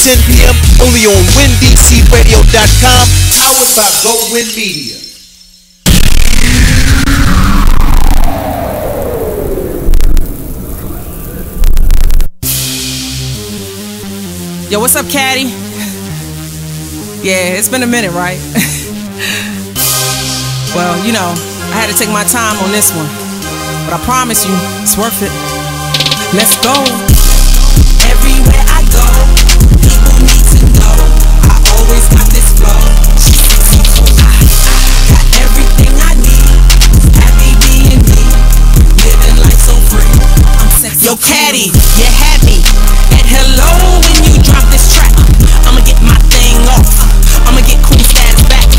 10 p.m. only on WinDCRadio.com, powered by GoWin Media. Yo, what's up, Caddy? Yeah, it's been a minute, right? Well, you know, I had to take my time on this one, but I promise you, it's worth it. Let's go. Everywhere I go, people need to know I always got this flow. I got everything I need, happy being me, living life so free. I'm sexy. Yo, Caddy, you happy? And hello when you drop this track. I'ma get my thing off. I'ma get cool status back.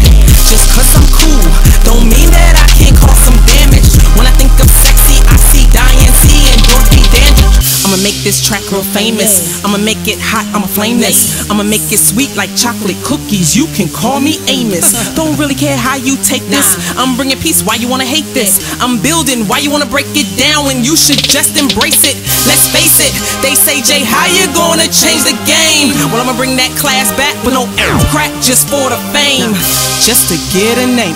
Just cause I'm cool don't mean that I can't cause some damage. When I think of sexy, I see Diane C and Dorothy Dandridge. I'ma make this track real famous. I'ma make it hot, I'ma flame this. I'ma make it sweet like chocolate cookies. You can call me Amos. Don't really care how you take this. I'm bringing peace, why you wanna hate this? I'm building, why you wanna break it down when you should just embrace it? Let's face it, they say, Jay, how you gonna change the game? Well, I'ma bring that class back, but no crack just for the fame. Just to get a name,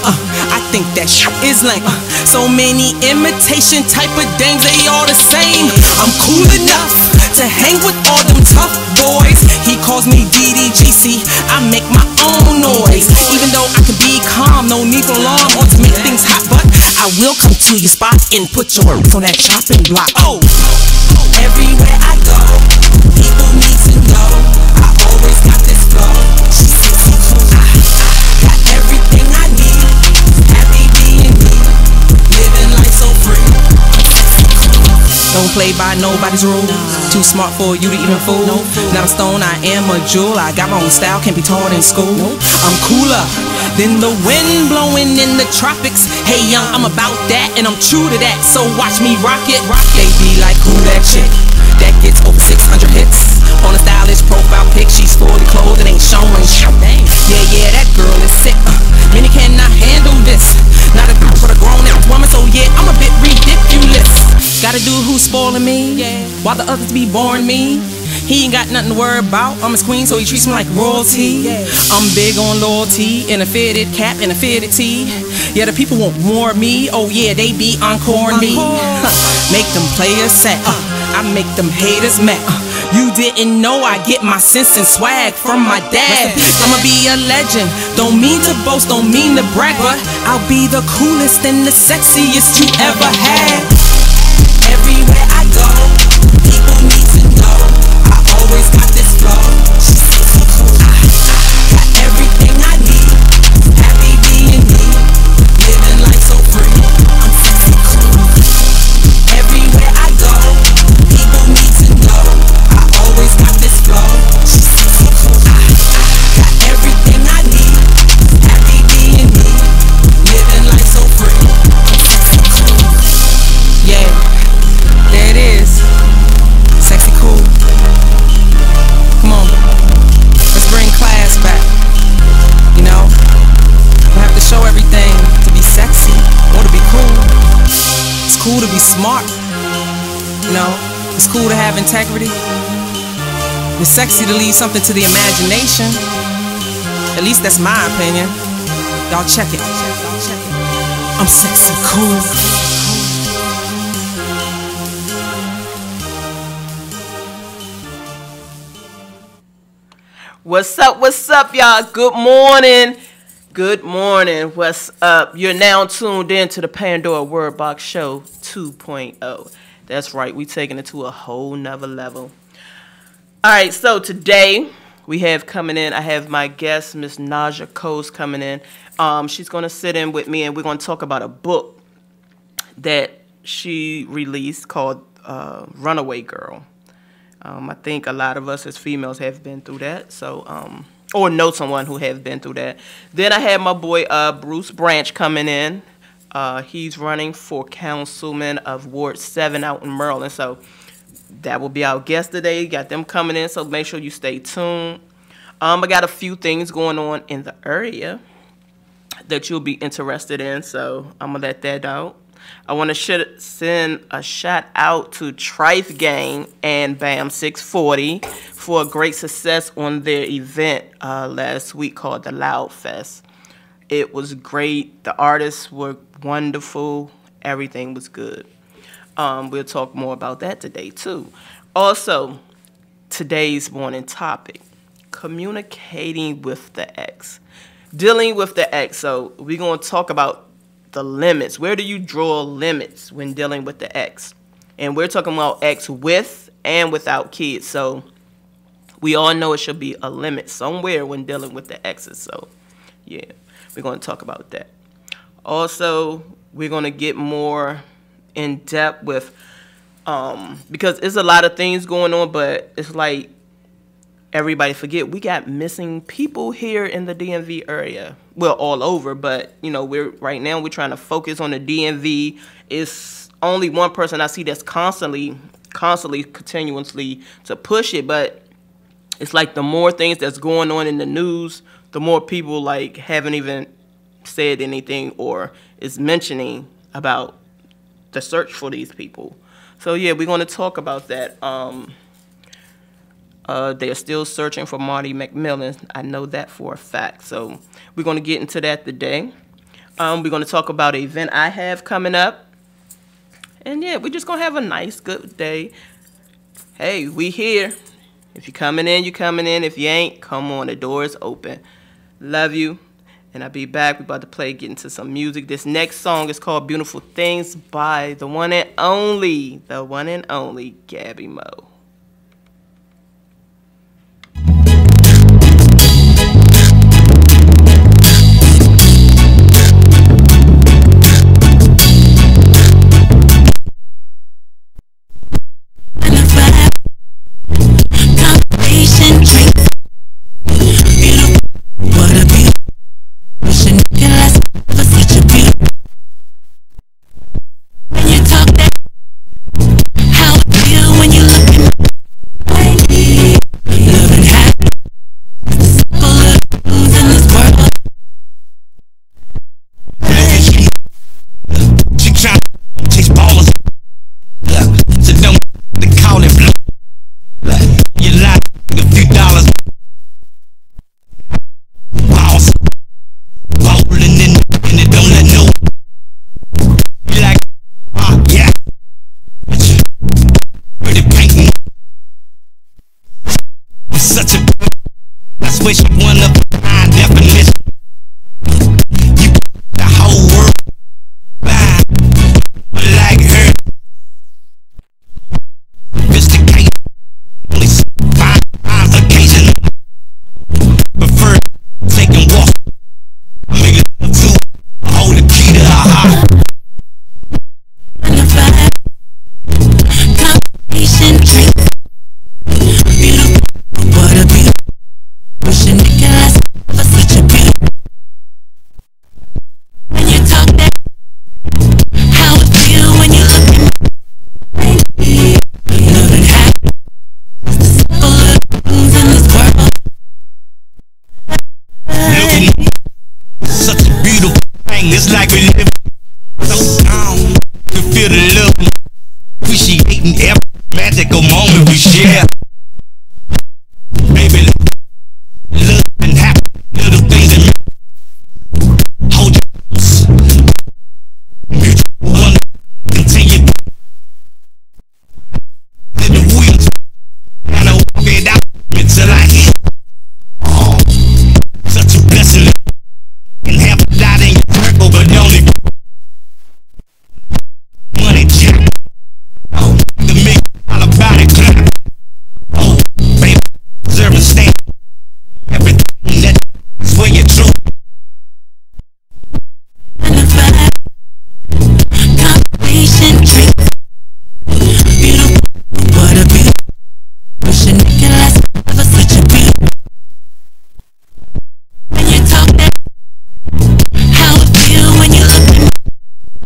I think that shit is lame. So many imitation type of dames, they all the same. I'm cool enough to hang with all them tough boys. He calls me DDGC, I make my own noise. Even though I can be calm, no need for alarm or to make things hot, but I will come to your spot and put your words on that chopping block. Oh, everywhere I go, people need to know I always got this flow. I got everything I need, happy being me, living life so free. Don't play by nobody's rules. Too smart for you to even fool. Not a stone, I am a jewel. I got my own style, can't be taught in school. I'm cooler than the wind blowing in the tropics. Hey young, I'm about that and I'm true to that. So watch me rock it. They be like, who that chick that gets over 600 hits on a stylish profile pic? She's fully clothed and ain't showing shit. Yeah, that girl is sick. Many cannot handle this. Not a group for the grown-ass woman, so yeah, I'm a bit ridiculous. Got a dude who's spoiling me, while the others be boring me. He ain't got nothing to worry about. I'm his queen, so he treats me like royalty. I'm big on loyalty, in a fitted cap and a fitted tee. Yeah, the people want more of me. Oh yeah, they be encoring me. Make them players sad. I make them haters mad. You didn't know I get my sense and swag from my dad. I'ma be a legend. Don't mean to boast, don't mean to brag, but I'll be the coolest and the sexiest you ever had. Everywhere I go, people need to know I always got this flow. I got everything I need, happy being me, living life so free. I'm sexy cool. Everywhere I go, people need to know I always got this flow. I got everything I need, happy being me, living life so free. I'm sexy cool. Yeah. There it is. Sexy cool. Come on. Let's bring class back. You know? You have to show everything to be sexy or to be cool. It's cool to be smart. You know? It's cool to have integrity. It's sexy to leave something to the imagination. At least that's my opinion. Y'all check it. I'm sexy cool. What's up, y'all? Good morning. Good morning. What's up? You're now tuned in to the Pandora Word Box Show 2.0. That's right. We taking it to a whole nother level. All right. So today we have coming in, I have my guest, Miss Naja Coase, coming in. She's going to sit in with me and we're going to talk about a book that she released called Runaway Girl. I think a lot of us as females have been through that, so or know someone who has been through that. Then I had my boy Bruce Branch coming in. He's running for councilman of Ward 7 out in Maryland, so that will be our guest today. Got them coming in, so make sure you stay tuned. I got a few things going on in the area that you'll be interested in, so I'm gonna let that out. I want to send a shout out to Trife Gang and Bam 640 for a great success on their event last week called the Loud Fest. It was great. The artists were wonderful. Everything was good. We'll talk more about that today, too. Also, today's morning topic, communicating with the ex. Dealing with the ex. So we're going to talk about the limits. Where do you draw limits when dealing with the ex? And we're talking about ex with and without kids. So we all know it should be a limit somewhere when dealing with the exes. So, yeah, we're going to talk about that. Also, we're going to get more in depth with, because there's a lot of things going on, but it's like everybody forget we got missing people here in the DMV area. Well, all over, but you know, we're trying to focus on the DMV. It's only one person I see that's constantly, continuously to push it, but it's like the more things that's going on in the news, the more people like haven't even said anything or is mentioning about the search for these people. So yeah, we're going to talk about that. They're still searching for Marty McMillan. I know that for a fact. So we're going to get into that today. We're going to talk about an event I have coming up. And yeah, we're just going to have a nice, good day. Hey, we here. If you're coming in, you're coming in. If you ain't, come on. The door is open. Love you. And I'll be back. We're about to get into some music. This next song is called Beautiful Things by the one and only Gabby Moe. Wish one of my definition. You the whole world blind, like her. Sophisticated, only five occasion. Prefer taking walks. Make it to hold the key to her heart. Conversation drinks. Beautiful, what a beautiful. Wishing it could last for such a beautiful. When you talk that, how it feel when you look at me. Loving happy, the simple little things in this world. Looking at such a beautiful thing, it's like we live so down. You feel the love, appreciating every magical moment we share. Baby, look and happy little things in me. Hold your close. Mutual wonder. Continue. Let the wheels kind of walk it out until I hit. Oh, such a blessing. And have a dot in your circle, but only money jack. Oh, the $1 million body clap. Oh, baby, deserve a stamp. Everything that's where you're true. And the vibe, conversation drinks. Beautiful, what a beautiful. Wishing it could last for such a beautiful. When you talk that, how it feel when you look at me.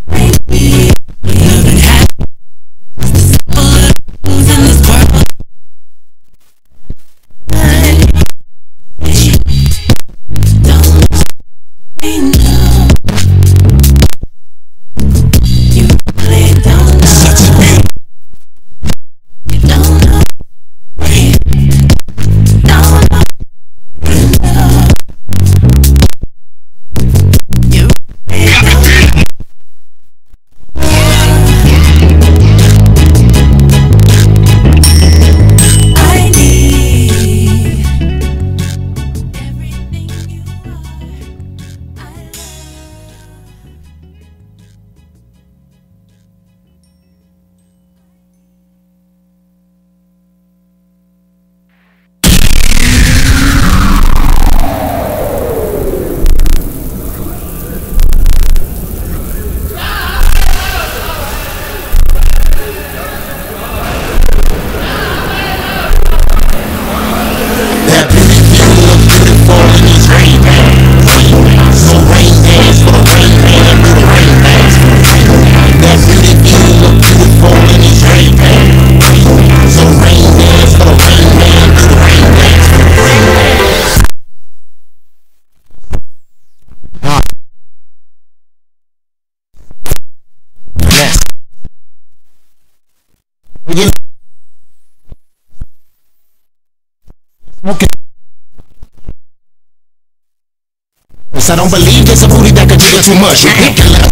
Baby, loving happy, the simple little things in this world. Don't you know you Okay. I don't believe there's a booty that could jiggle too much. Ridiculous.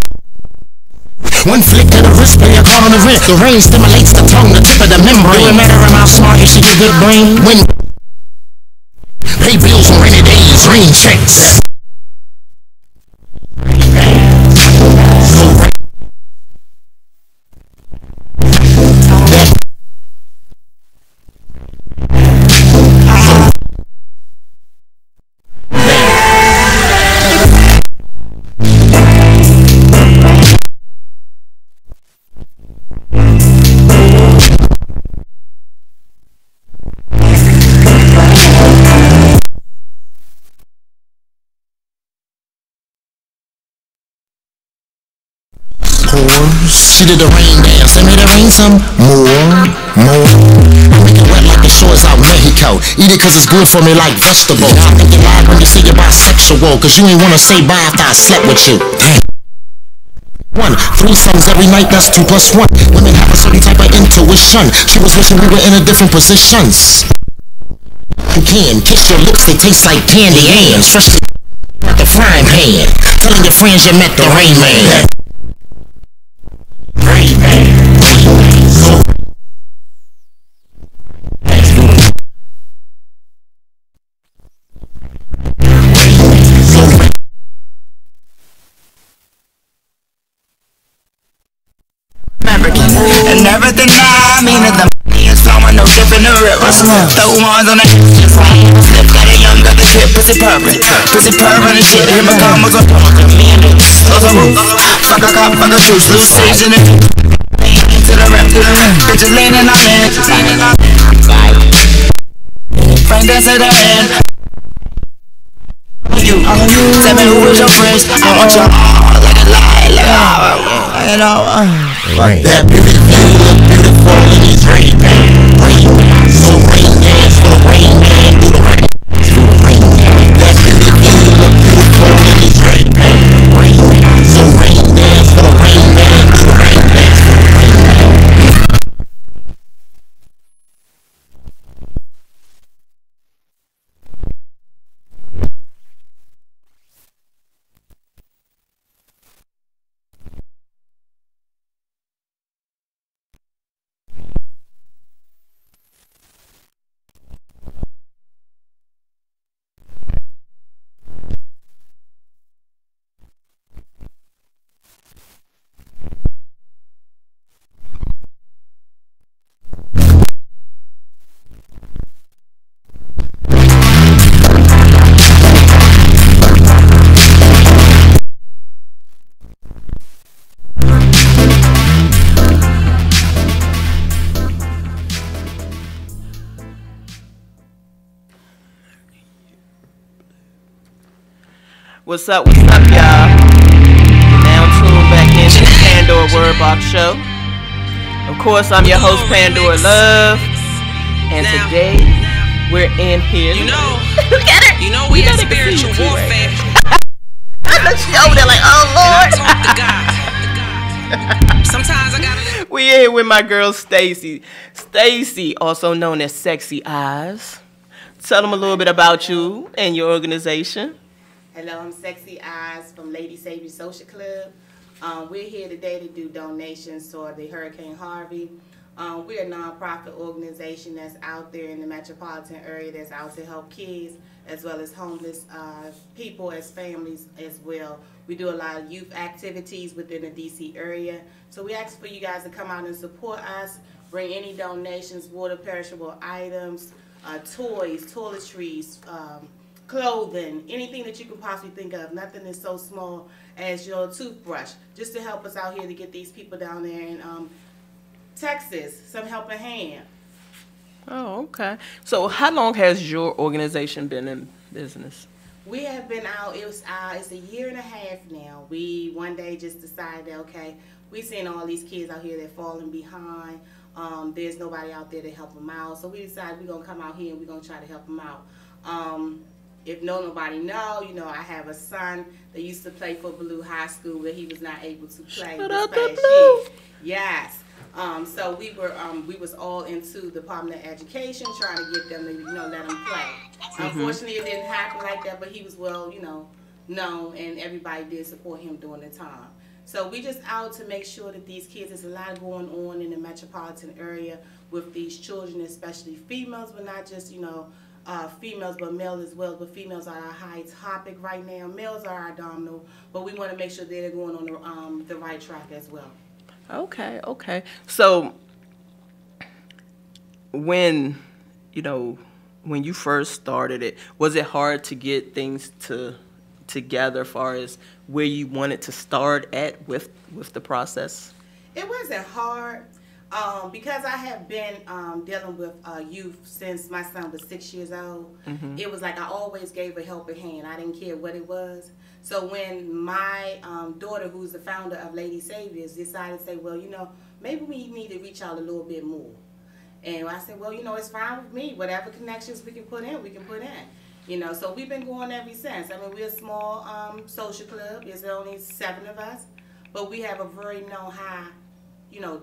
One flick of the wrist, play a card on the wrist. The rain stimulates the tongue, the tip of the membrane. It matter how smart is she get good brain. When pay bills on rainy days, rain checks. She did the rain dance, and made it rain some more. Make it wet like the shores out Mexico. Eat it cause it's good for me like vegetables. I think you lied when you say you're bisexual, cause you ain't wanna say bye after I slept with you. One, 3 sons every night, that's 2 plus 1. Women have a certain type of intuition. She was wishing we were in a different positions. You can kiss your lips, they taste like candy and freshly at the frying pan. Telling your friends you met the Rain Man. And everything I mean is the money is flowing no different than rivers. Throw ones on the slip, got a young got the shit, pussy purring and shit. Here my karma go me and this. Fuck a cop, fuck a truce, loose stage in it. To the rim, bitches leaning on it. Frank dance at the end. You, tell me who is your friends. I want you all like a lie, like you know. Like that beautiful, beautiful in his rain man. So rain dance for the rain man. Do the rain dance for the rain man. That beautiful in his rain man. So rain dance for the rain man. Do the rain dance for the rain man. What's up, y'all? You're now tuned back into the Pandora Word Box Show. Of course, I'm your host, Pandora Love. And today, we're in here. You know, Look at it. you know we had spiritual warfare. I look over there like, oh, Lord. Talk to God. Sometimes I gotta. We here with my girl, Stacy. Stacy, also known as Sexy Eyes. Tell them a little bit about you and your organization. Hello, I'm Sexy Eyes from Lady Savior Social Club. We're here today to do donations for the Hurricane Harvey. We're a nonprofit organization that's out there in the metropolitan area that's out to help kids as well as homeless people as families as well. We do a lot of youth activities within the DC area. So we ask for you guys to come out and support us. Bring any donations, water perishable items, toys, toiletries, clothing, anything that you can possibly think of. Nothing is so small as your toothbrush, just to help us out here to get these people down there in Texas some helping hand. Oh, okay. So how long has your organization been in business? We have been out, it's a year and a half now. We one day just decided, okay, we seeing all these kids out here that falling behind. There's nobody out there to help them out. So we decided we're going to come out here and we're going to try to help them out. If nobody know, you know, I have a son that used to play for Blue High School, but he was not able to play this past year. Yes. So we was all into the Department of Education, trying to get them to, you know, let them play. Unfortunately, it didn't happen like that, but he was well, known, and everybody did support him during the time. So we just out to make sure that these kids, there's a lot going on in the metropolitan area with these children, especially females, but not just, females, but males as well. But females are our high topic right now. Males are our dominant, but we want to make sure they're going on the right track as well. Okay. So when you first started it, was it hard to get things together as far as where you wanted to start at with the process? It wasn't hard because I have been dealing with youth since my son was 6 years old. It was like I always gave a helping hand. I didn't care what it was. So when my daughter, who's the founder of Lady Saviors, decided to say, well, maybe we need to reach out a little bit more. And I said, well, it's fine with me. Whatever connections we can put in, we can put in. So we've been going ever since. I mean, we're a small social club. There's only 7 of us. But we have a very high,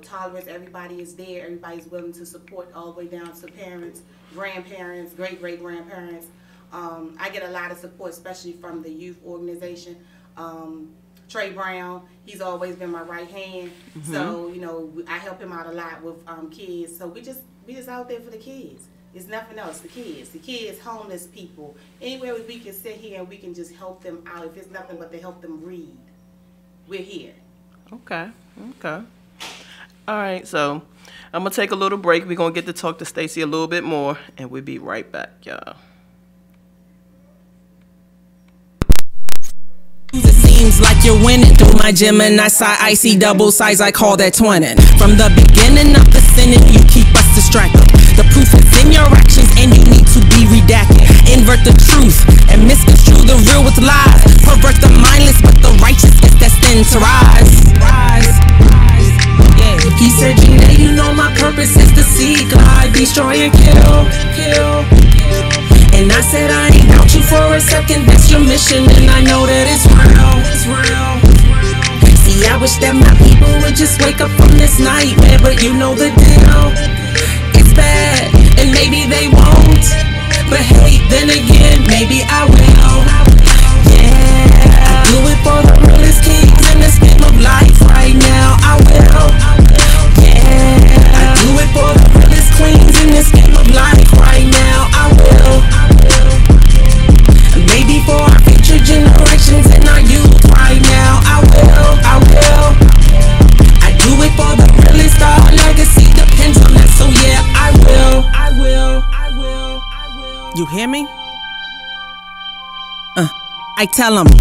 tolerance. Everybody is there. Everybody's willing to support all the way down to parents, grandparents, great-great-grandparents. I get a lot of support, especially from the youth organization. Trey Brown, he's always been my right hand. So, I help him out a lot with kids. So we just out there for the kids. It's nothing else, the kids, homeless people. Anywhere we can sit here and we can just help them out. If it's nothing but to help them read, we're here. Okay. All right, so I'm going to take a little break. We're going to get to talk to Stacey a little bit more, and we'll be right back, y'all. It seems like you're winning through my Gemini side, icy double size, I call that twinning. From the beginning of the sinning, you keep us distracted. The proof is in your actions and you need to be redacted. Invert the truth and misconstrue the real with lies. Pervert the mindless but the righteous is destined to rise. Yeah. He said, Gina, you know my purpose is to seek, lie, destroy and kill. And I said I ain't doubt you for a second, that's your mission, and I know that it's real. See, I wish that my people would just wake up from this nightmare, but you know the deal. It's bad, and maybe they won't, but hey, then again, maybe I will. Yeah, I do it for the realest kings in this game of life right now, I will. Yeah, I do it for the realest queens in this game of life right now, I will. Maybe for our future generations and our youth right now, I will. I do it for the realest, our legacy depends on that, so yeah, I will. You hear me? I tell them,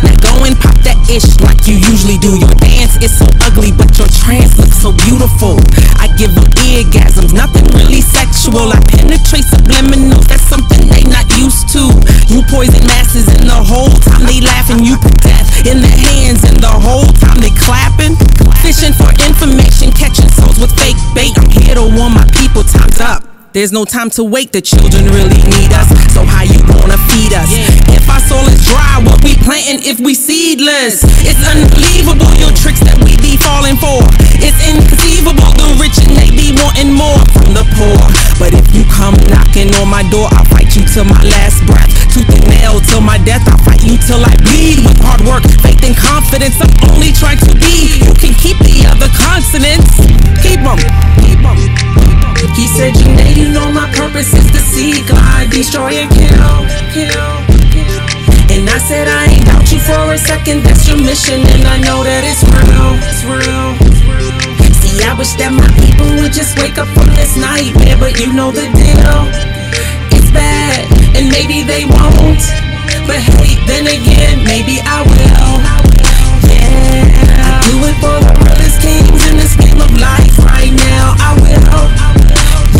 now go and pop that ish like you usually do. Your dance is so ugly, but your trance looks so beautiful. I give them eargasms, nothing really sexual. I penetrate subliminals, that's something they not used to. You poison masses and the whole time they laughing. You put death in their hands and the whole time they clapping. Fishing for information, catching souls with fake bait. I'm here to warn my people, time's up. There's no time to wait, the children really need us. So how you gonna feed us? If our soul is dry, what we planting if we seedless? It's unbelievable, your tricks that we be falling for. It's inconceivable, the rich and they be wanting more from the poor. But if you come knocking on my door, I'll fight you till my last breath. Tooth and nail till my death, I'll fight you till I bleed. With hard work, faith and confidence, I'm only trying to be. You can keep the other consonants, keep them. He said, Gina, you know my purpose is to seek, lie, destroy and kill. And I said I ain't doubt you for a second, that's your mission, and I know that it's real. See, I wish that my people would just wake up from this nightmare, but you know the deal. It's bad, and maybe they won't, but hey, then again, maybe I will. Yeah, I do it for the realest kings in this game of life right now, I will.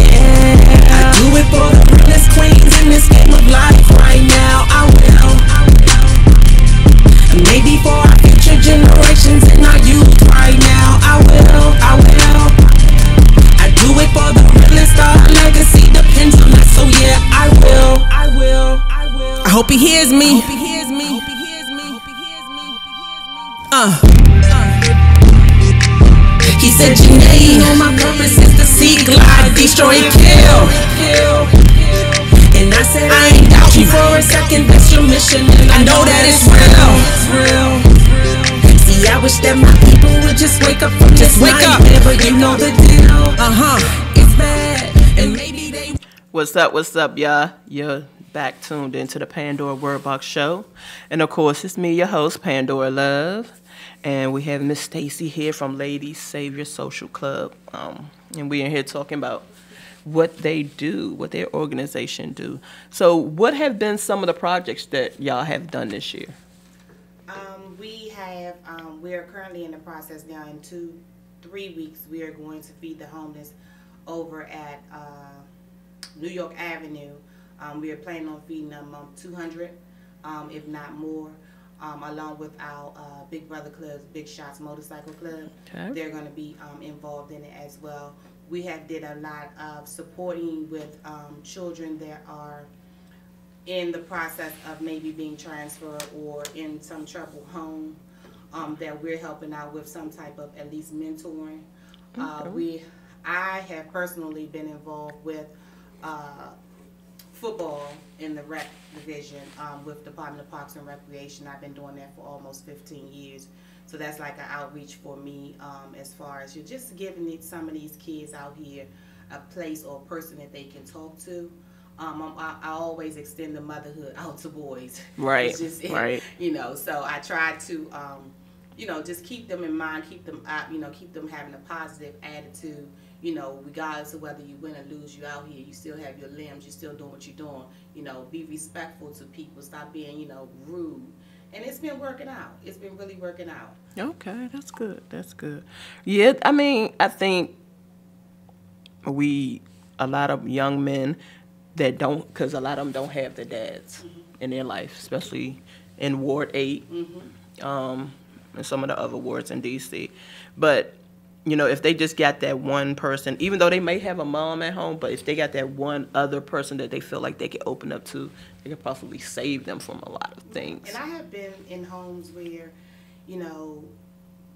I do it for the realest queens in this game of life right now, I will. Maybe for our future generations and our youth right now, I will. I do it for the realest, our legacy depends on us, so yeah, I will. I hope he hears me. He said, Janae, you know my purpose is to seek, lie, destroy, kill. And I said, I ain't doubt for a second, that's your mission, and I know that it's real. See, I wish that my people would just wake up from this nightmare, but you know the deal. It's bad, and maybe they. What's up, y'all? You're back tuned into the Pandora Word Box Show. And of course, it's me, your host, Pandora Love. And we have Miss Stacy here from Ladies Savior Social Club. And we in here talking about what they do, what their organization do. So what have been some of the projects that y'all have done this year? We are currently in the process now. In 2-3 weeks, we are going to feed the homeless over at New York Avenue. We are planning on feeding them 200, if not more, along with our Big Brother Club's Big Shots Motorcycle Club. Okay. They're going to be involved in it as well. We have did a lot of supporting with children that are in the process of maybe being transferred or in some troubled home, that we're helping out with some type of at least mentoring. I have personally been involved with football in the rec division with Department of Parks and Recreation. I've been doing that for almost 15 years. So that's like an outreach for me as far as you're just giving some of these kids out here a place or a person that they can talk to. I always extend the motherhood out to boys. Right, it's just, right. You know, so I try to, you know, just keep them in mind, keep them up, you know, keep them having a positive attitude. You know, regardless of whether you win or lose, you out here, you still have your limbs, you're still doing what you're doing. You know, be respectful to people, stop being, you know, rude. And it's been working out. It's been really working out. Okay, that's good. That's good. Yeah, I mean, I think a lot of young men that don't, because a lot of them don't have their dads in their life, especially in Ward 8 and some of the other wards in D.C. But you know, if they just got that one person, even though they may have a mom at home, but if they got that one other person that they feel like they can open up to, they could possibly save them from a lot of things. And I have been in homes where, you know,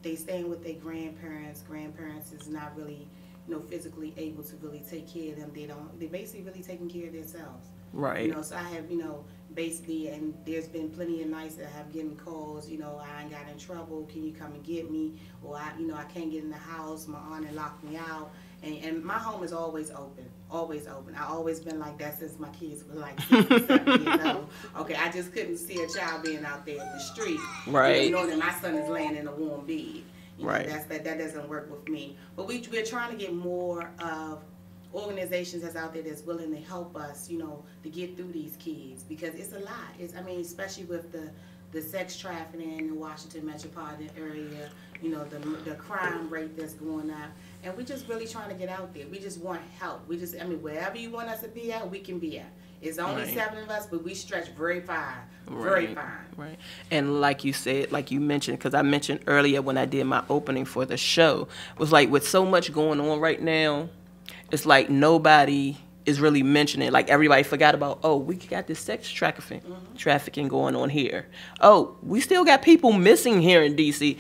they staying with their grandparents. Grandparents is not really, you know, physically able to really take care of them. They basically really taking care of themselves. Right. You know, so I have, you know, basically, and there's been plenty of nights that I have getting calls, you know, I ain't got in trouble, can you come and get me? Or you know, I can't get in the house, my aunt locked me out. And my home is always open, always open. I've always been like that since my kids were like 6 7 years old. Okay, I just couldn't see a child being out there in the street. Right. You know that my son is laying in a warm bed. You right. know, that doesn't work with me. But we're trying to get more of organizations that's out there that's willing to help us, you know, to get through these kids, because it's a lot. I mean, especially with the sex trafficking in the Washington metropolitan area, you know, the crime rate that's going up, and we're just really trying to get out there. We just want help. I mean, wherever you want us to be at, we can be at. It's only 7 of us, but we stretch very far, very far. Right. And like you said, like you mentioned, because I mentioned earlier when I did my opening for the show, was like with so much going on right now, it's like nobody is really mentioning. Like everybody forgot about, oh, we got this sex trafficking going on here. Oh, we still got people missing here in D.C.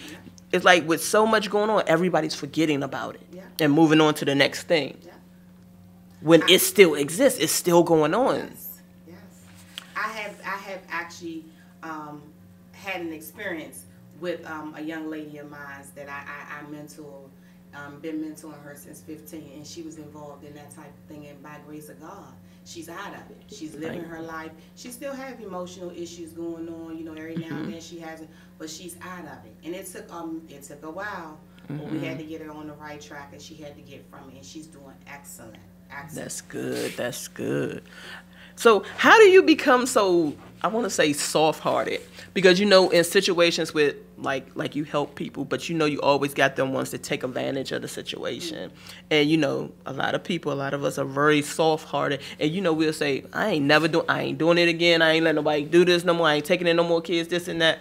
It's like with so much going on, everybody's forgetting about it and moving on to the next thing. Yeah. When it still exists, it's still going on. Yes. I have actually had an experience with a young lady of mine that I mentor. Been mentoring her since 15, and she was involved in that type of thing, and by grace of God, she's out of it. She's living her life. She still has emotional issues going on, you know, every now and then she has it, but she's out of it. And it took a while, but we had to get her on the right track, and she had to get from it, and she's doing excellent. That's good. That's good. So how do you become so, I want to say, soft-hearted? Because, you know, in situations with, like you help people, but, you know, you always got them ones that take advantage of the situation. And, you know, a lot of us are very soft-hearted. And, you know, we'll say, I ain't doing it again. I ain't letting nobody do this no more. I ain't taking in no more kids, this and that.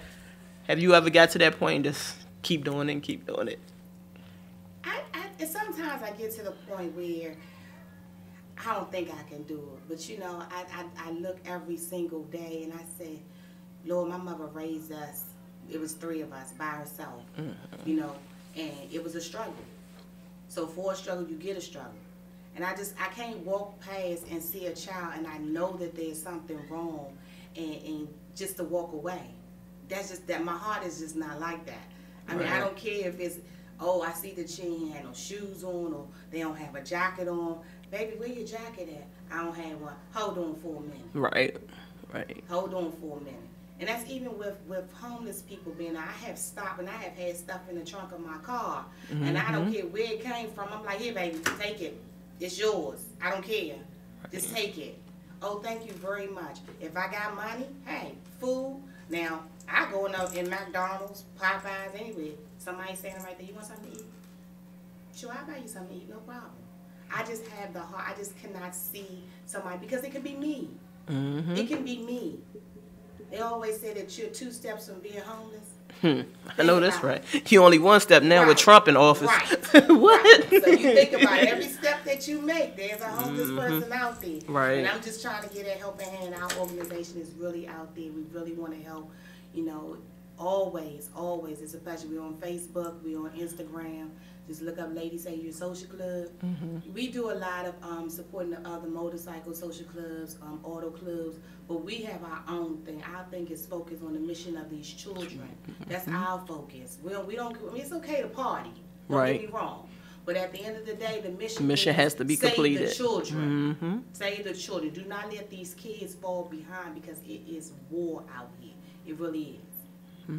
Have you ever got to that point and just keep doing it and keep doing it? Sometimes I get to the point where I don't think I can do it. But, you know, I look every single day and I say, Lord, my mother raised us. It was 3 of us by herself, you know, and it was a struggle. So for a struggle, you get a struggle. And I can't walk past and see a child and I know that there's something wrong and just to walk away. That's just that my heart is just not like that. I mean, I don't care if it's, oh, I see that she ain't had no shoes on or they don't have a jacket on. Baby, where your jacket at? I don't have one. Hold on for a minute. Right. Hold on for a minute. And that's even with homeless people being, I have stopped and I have had stuff in the trunk of my car. And I don't care where it came from. I'm like, here, baby, take it. It's yours. I don't care. Just take it. Oh, thank you very much. If I got money, hey, food. Now, I go in McDonald's, Popeyes, anywhere. Somebody standing right there, you want something to eat? Sure, I'll buy you something to eat, no problem. I just have the heart. I just cannot see somebody, because it could be me. It can be me. They always say that you're 2 steps from being homeless. I know that's right. You only 1 step now with Trump in office. Right. What? Right. So you think about every step that you make, there's a homeless person out there. Right. And I'm just trying to get a helping hand. Our organization is really out there. We really want to help, you know, always. It's a pleasure. We're on Facebook. We're on Instagram. Just look up Lady Savior Social Club. We do a lot of supporting the other motorcycle social clubs, auto clubs, but we have our own thing. Our thing is focused on the mission of these children. That's our focus. We don't. I mean, it's okay to party. Don't get me wrong. But at the end of the day, the mission has to be completed. Save the children. Save the children. Do not let these kids fall behind, because it is war out here. It really is.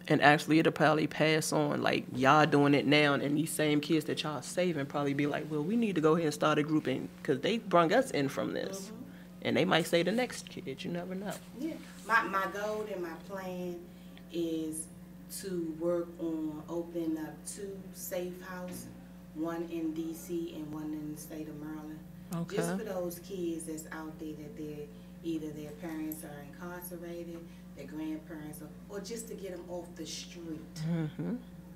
And actually, it'll probably pass on, like, y'all doing it now, and these same kids that y'all saving probably be like, well, we need to go ahead and start a group, because they brung us in from this. And they might say the next kid, you never know. Yeah. My goal and my plan is to work on opening up 2 safe houses, one in D.C. and one in the state of Maryland. Okay. Just for those kids that's out there that either their parents are incarcerated, their grandparents, or just to get them off the street.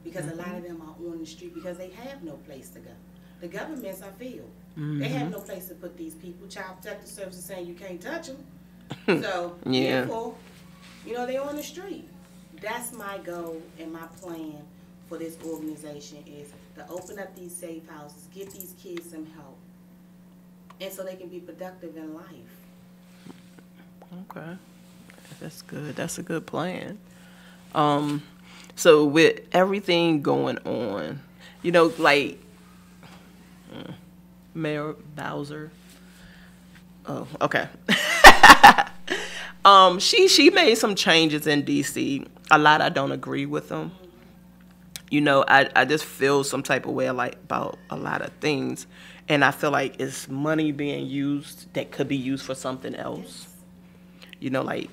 Because a lot of them are on the street because they have no place to go. The governments are failed. They have no place to put these people. Child Protective Services saying you can't touch them. So, therefore, you know, they're on the street. That's my goal and my plan for this organization, is to open up these safe houses, give these kids some help, and so they can be productive in life. Okay. That's good. That's a good plan. So with everything going on, you know, like Mayor Bowser. Oh, okay. She made some changes in DC. A lot I don't agree with them. You know, I just feel some type of way like about a lot of things, and I feel like it's money being used that could be used for something else. You know, like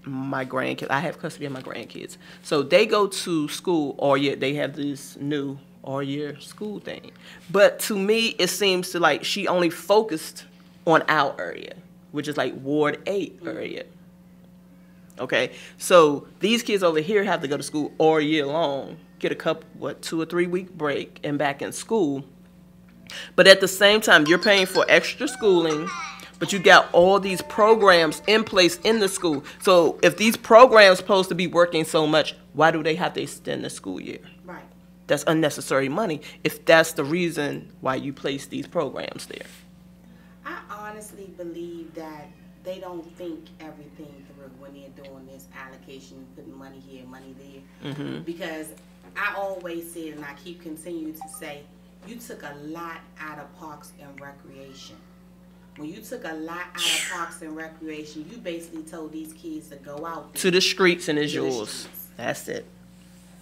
my grandkids, I have custody of my grandkids. So they go to school all year. They have this new all year school thing. But to me, it seems to like she only focused on our area, which is like Ward 8 area. Okay, so these kids over here have to go to school all year long, get a couple, 2 or 3 week break, and back in school. But at the same time, you're paying for extra schooling, but you got all these programs in place in the school. So if these programs supposed to be working so much, why do they have to extend the school year? Right. That's unnecessary money if that's the reason why you place these programs there. I honestly believe that they don't think everything through when they're doing this allocation, putting money here, money there. Because I always said, and I keep continuing to say, you took a lot out of parks and recreation. When you took a lot out of parks and recreation, you basically told these kids to go out there to the streets and it's yours. That's it.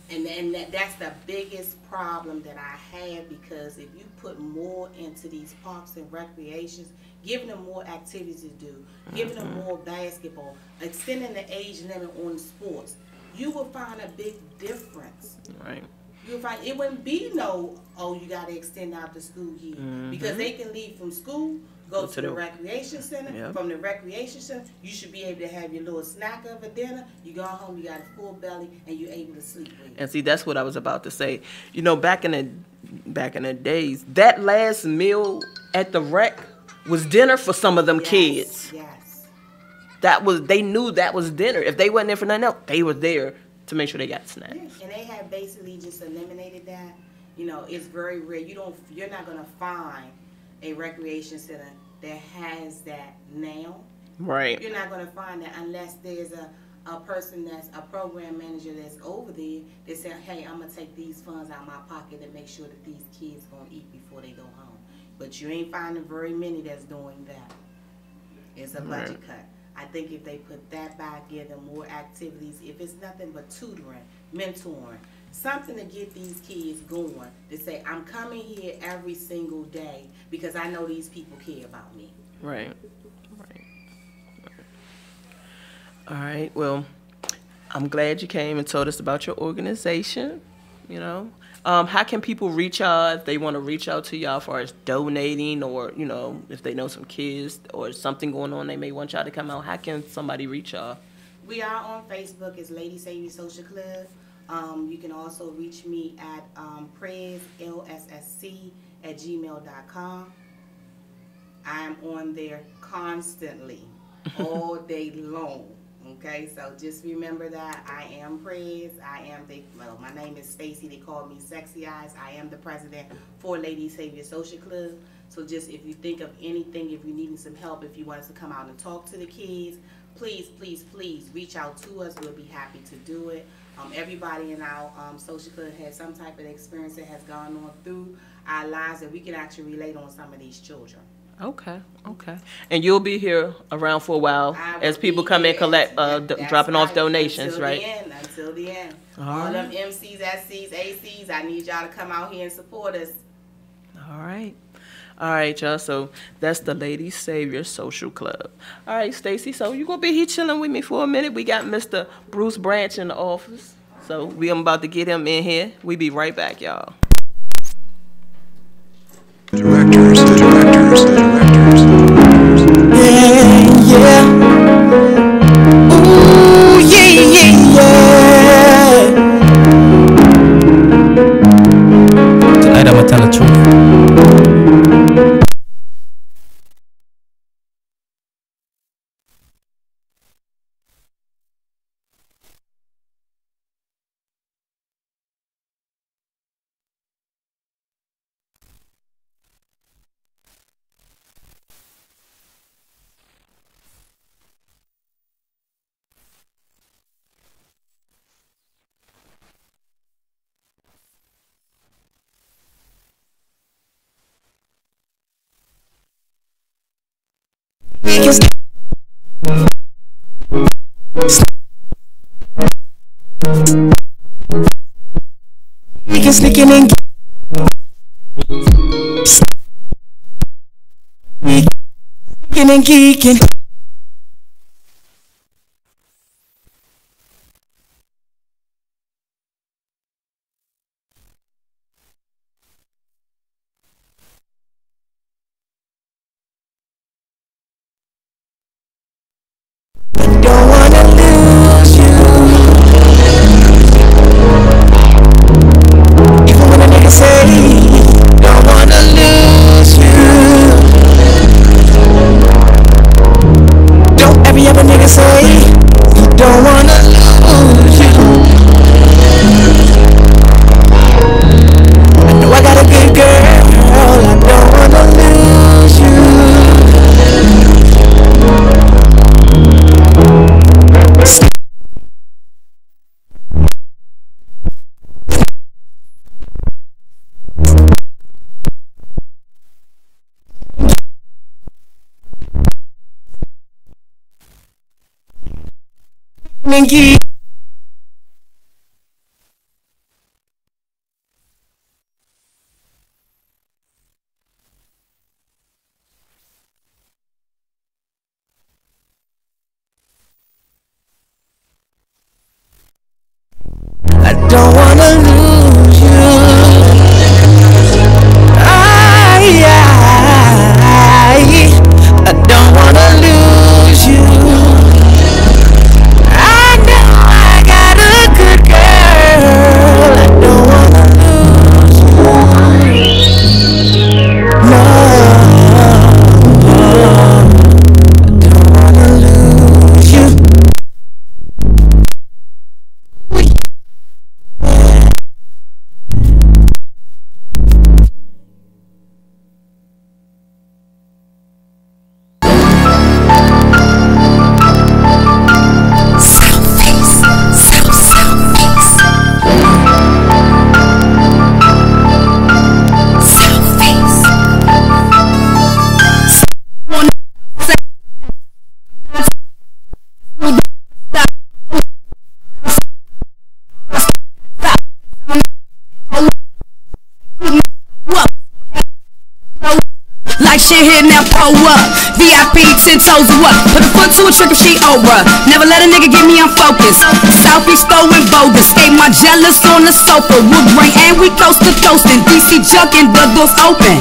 And that's the biggest problem that I have, because if you put more into these parks and recreations, giving them more activities to do, giving them more basketball, extending the age limit on sports, you will find a big difference. Right. You'll find it wouldn't be no, oh, you got to extend out the school year. Because they can leave from school, go to the recreation center. Yep. From the recreation center, you should be able to have your little snack of a dinner. You go home, you got a full belly, and you're able to sleep with it. And see, that's what I was about to say. You know, back in the days, that last meal at the rec was dinner for some of them kids. Yes. They knew that was dinner. If they wasn't there for nothing else, they were there to make sure they got snacks. Yes. And they have basically just eliminated that. You know, it's very rare. You're not gonna find a recreation center that has that now. Right. You're not gonna find that unless there's a person that's a program manager that's over there that said, hey, I'm gonna take these funds out of my pocket and make sure that these kids gonna eat before they go home. But you ain't finding very many that's doing that. It's a budget cut. I think if they put that back, give them more activities, if it's nothing but tutoring, mentoring, something to get these kids going, to say, I'm coming here every single day because I know these people care about me. Right. All right. Well, I'm glad you came and told us about your organization. You know, how can people reach y'all if they want to reach out to y'all as far as donating, or you know, if they know some kids or something going on, they may want y'all to come out. How can somebody reach y'all? We are on Facebook as Lady Savior Social Club. You can also reach me at LSSC@gmail.com. I am on there constantly, all day long. Okay, so just remember that I am Prez. My name is Stacy. They call me Sexy Eyes. I am the president for Lady Savior Social Club. So just if you think of anything, if you need some help, if you want us to come out and talk to the kids, please, please, please reach out to us. We'll be happy to do it. Everybody in our social club has some type of experience that has gone on through our lives that we can actually relate on some of these children. Okay. And you'll be here around for a while as people come in collect, dropping off donations, right? Until the end. All them MCs, SCs, ACs, I need y'all to come out here and support us. All right, y'all. So that's the Lady Savior Social Club. All right, Stacy. So you gonna be here chilling with me for a minute? We got Mr. Bruce Branch in the office, so I'm about to get him in here. We be right back, y'all. Directors. Yeah. Ooh, yeah. Tonight I'ma tell the truth. Sneaking and geeking. Don't wanna lose you. Even when a nigga say, don't wanna lose you. Don't ever nigga say, you don't wanna lose you. I know I got a good girl, I don't wanna lose you. Minky. I don't wanna lose you. I don't wanna lose you. I know I got a good girl. I don't wanna lose you. No, I don't wanna lose you. shit here, now pull up. VIP 10 toes or what? Put a foot to a trick if she over. Never let a nigga get me unfocused. Southeast throwing bogus. Skate my jealous on the sofa. Wood grain and we coast to coastin'. DC junkin', the doors open.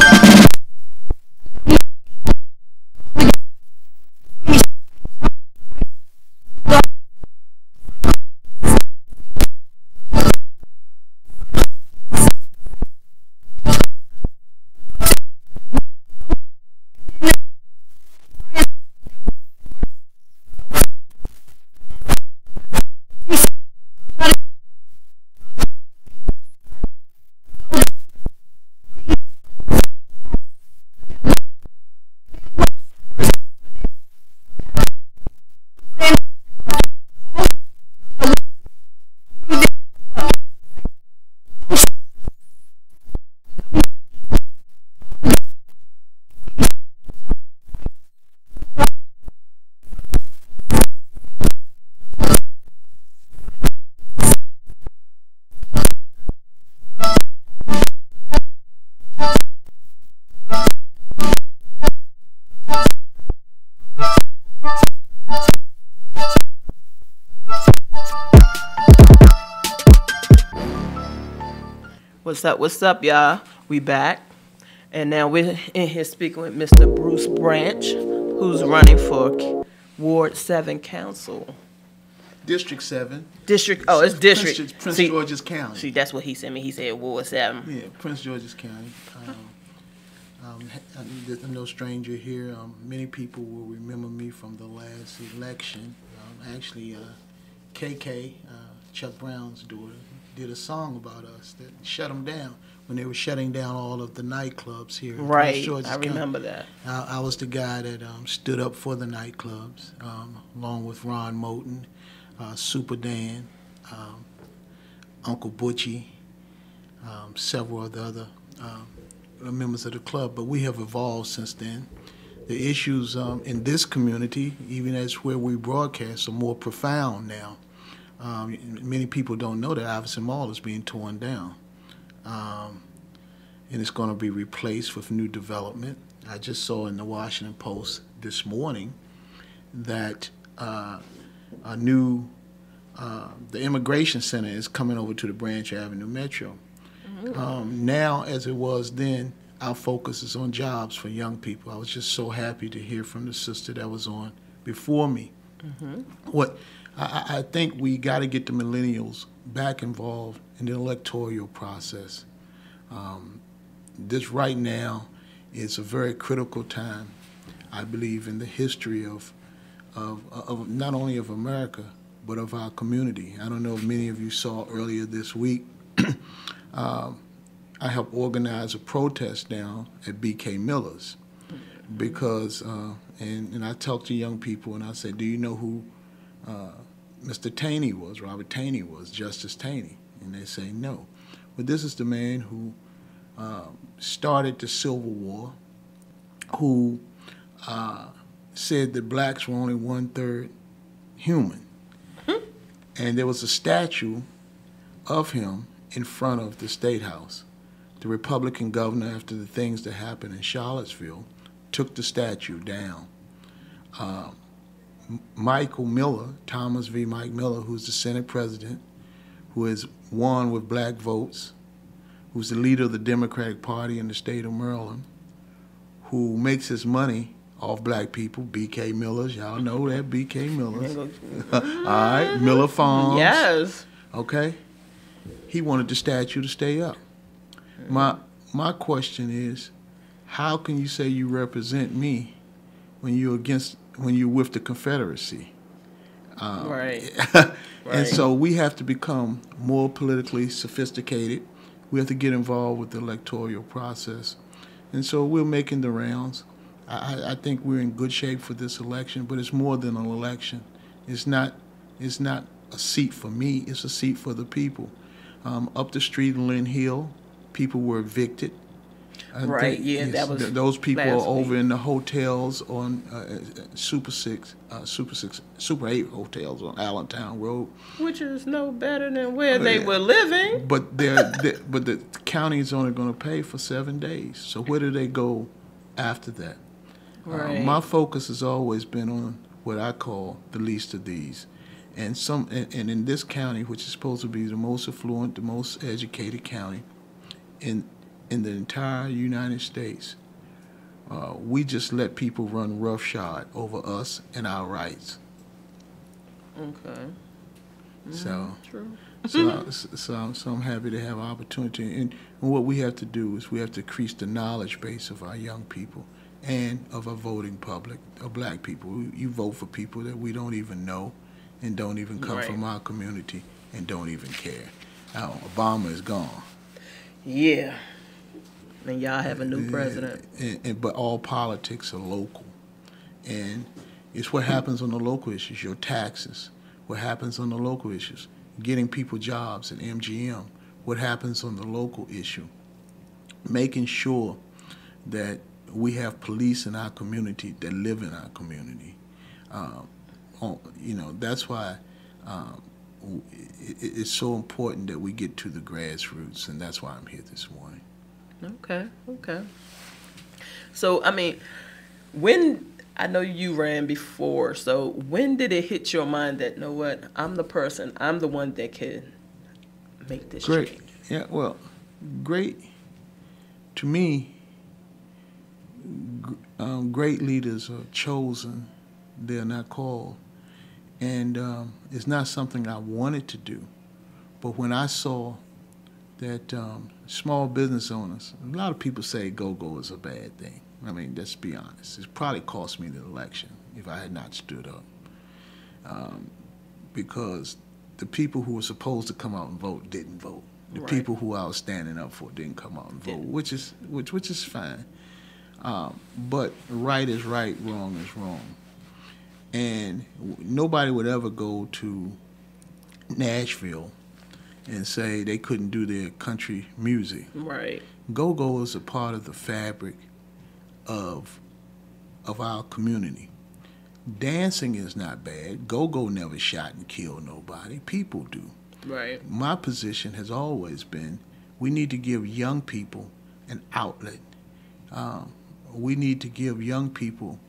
What's up, y'all? We back. And now we're in here speaking with Mr. Bruce Branch, who's running for Ward 7 Council. District 7. It's District. Prince George's County. See, that's what he sent me. He said Ward 7. Yeah, Prince George's County. I'm no stranger here. Many people will remember me from the last election. Actually, KK, Chuck Brown's daughter, did a song about us that shut them down when they were shutting down all of the nightclubs here. Right, I remember that. I was the guy that stood up for the nightclubs, along with Ron Moten, Super Dan, Uncle Butchie, several of the other members of the club. But we have evolved since then. The issues in this community, even as where we broadcast, are more profound now. Many people don't know that Iverson Mall is being torn down, and it's going to be replaced with new development. I just saw in the Washington Post this morning that the immigration center is coming over to the Branch Avenue Metro. Now, as it was then, our focus is on jobs for young people. I was just so happy to hear from the sister that was on before me. I think we got to get the millennials back involved in the electoral process. This right now is a very critical time, I believe, in the history of not only of America, but of our community. I don't know if many of you saw earlier this week, I helped organize a protest down at B.K. Miller's because, and I talked to young people and I said, do you know who Mr. Taney was, Robert Taney was, Justice Taney? And they say no. But this is the man who started the Civil War, who said that blacks were only 1/3 human. And there was a statue of him in front of the State House. The Republican governor, after the things that happened in Charlottesville, took the statue down. Michael Miller, Thomas V. Mike Miller, who's the Senate president, who has won with black votes, who's the leader of the Democratic Party in the state of Maryland, who makes his money off black people, B.K. Millers. Y'all know that, B.K. Millers. All right, Miller Farms. Yes. Okay. He wanted the statue to stay up. My question is, how can you say you represent me when you're with the Confederacy? Right. And so we have to become more politically sophisticated. We have to get involved with the electoral process. And so we're making the rounds. I think we're in good shape for this election, but it's more than an election. It's not a seat for me, it's a seat for the people. Up the street in Lynn Hill, people were evicted. Right, that was those people are over week. in the hotels on Super 8 hotels on Allentown Road. Which is no better than where they were living. But but the county is only going to pay for 7 days. So where do they go after that. Right. My focus has always been on what I call the least of these. And in this county, which is supposed to be the most affluent, the most educated county in the entire United States, we just let people run roughshod over us and our rights. Okay. So, True. so I'm happy to have opportunity. And what we have to do is we have to increase the knowledge base of our young people and of our voting public, of black people. You vote for people that we don't even know and don't even come Right. from our community and don't even care. Now, Obama is gone. Yeah. And y'all have a new president. But all politics are local. And it's what happens on the local issues, your taxes, what happens on the local issues, getting people jobs at MGM, what happens on the local issue, making sure that we have police in our community that live in our community. That's why it's so important that we get to the grassroots, and that's why I'm here this morning. Okay. So, I mean, I know you ran before, so when did it hit your mind that, you know what, I'm the one that can make this Great. change? Yeah, well, great. To me, great leaders are chosen, they're not called. And it's not something I wanted to do. But when I saw that small business owners, a lot of people say go-go is a bad thing. I mean, let's be honest. It probably cost me the election if I had not stood up. Because the people who were supposed to come out and vote didn't vote. The Right. people who I was standing up for didn't come out and vote, which is fine. But right is right, wrong is wrong. And nobody would ever go to Nashville and say they couldn't do their country music. Right. Go-go is a part of the fabric of our community. Dancing is not bad. Go-go never shot and killed nobody. People do. Right. My position has always been we need to give young people an outlet. We need to give young people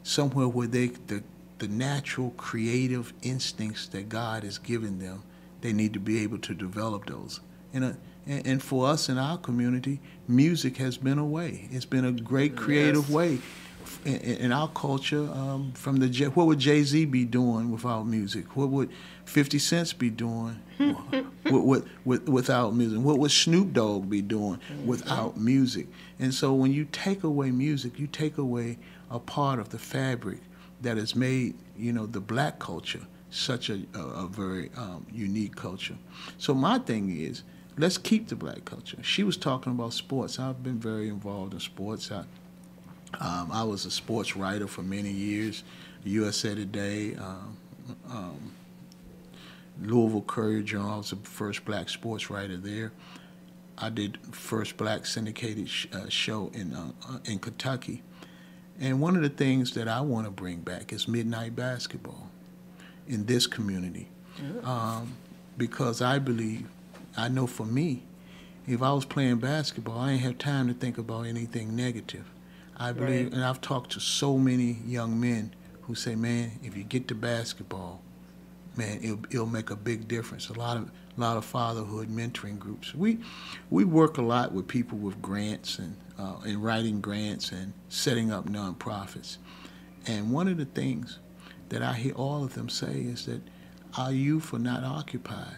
somewhere where the natural creative instincts that God has given them, they need to be able to develop those. And for us in our community, music has been a way. It's been a great creative way in our culture. What would Jay-Z be doing without music? What would 50 Cent be doing without music? What would Snoop Dogg be doing without music? And so when you take away music, you take away a part of the fabric that has made, the black culture such a very unique culture. So my thing is, let's keep the black culture. She was talking about sports. I've been very involved in sports. I was a sports writer for many years, USA Today, Louisville Courier-Journal. I was the first black sports writer there. I did first black syndicated show in Kentucky. And one of the things that I want to bring back is midnight basketball in this community. Because I know for me, if I was playing basketball, I ain't have time to think about anything negative. I believe, and I've talked to so many young men who say, man, if you get to basketball, man, it'll make a big difference. A lot of fatherhood mentoring groups. We work a lot with people with grants and writing grants and setting up nonprofits. And one of the things that I hear all of them say is that our youth are not occupied.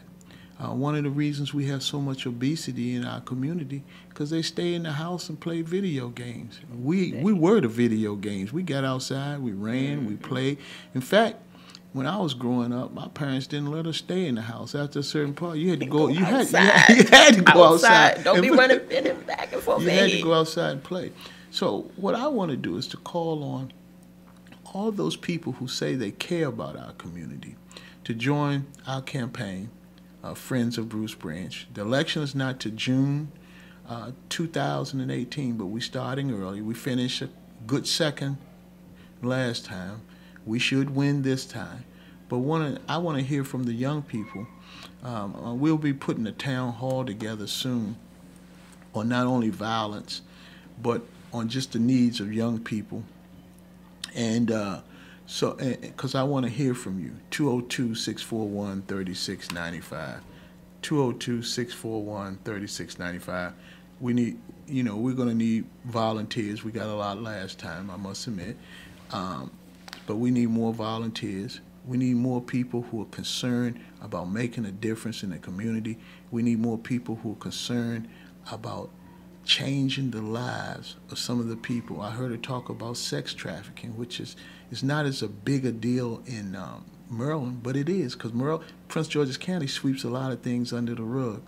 One of the reasons we have so much obesity in our community because they stay in the house and play video games. We were the video games. We got outside, we ran, we played. In fact, when I was growing up, my parents didn't let us stay in the house. After a certain part, you had to go. You had to go outside. Don't be running back and forth. You had to go outside and play. So what I want to do is to call on all those people who say they care about our community to join our campaign, Friends of Bruce Branch. The election is not to June 2018, but we're starting early. We finished a good second last time. We should win this time. But I want to hear from the young people. We'll be putting a town hall together soon on not only violence, but just the needs of young people. And so, because I want to hear from you, 202-641-3695. 202-641-3695. We need, we're going to need volunteers. We got a lot last time, I must admit. But we need more volunteers. We need more people who are concerned about making a difference in the community. We need more people who are concerned about changing the lives of some of the people. I heard her talk about sex trafficking, which is not as a big a deal in Maryland, but it is, because Prince George's County sweeps a lot of things under the rug.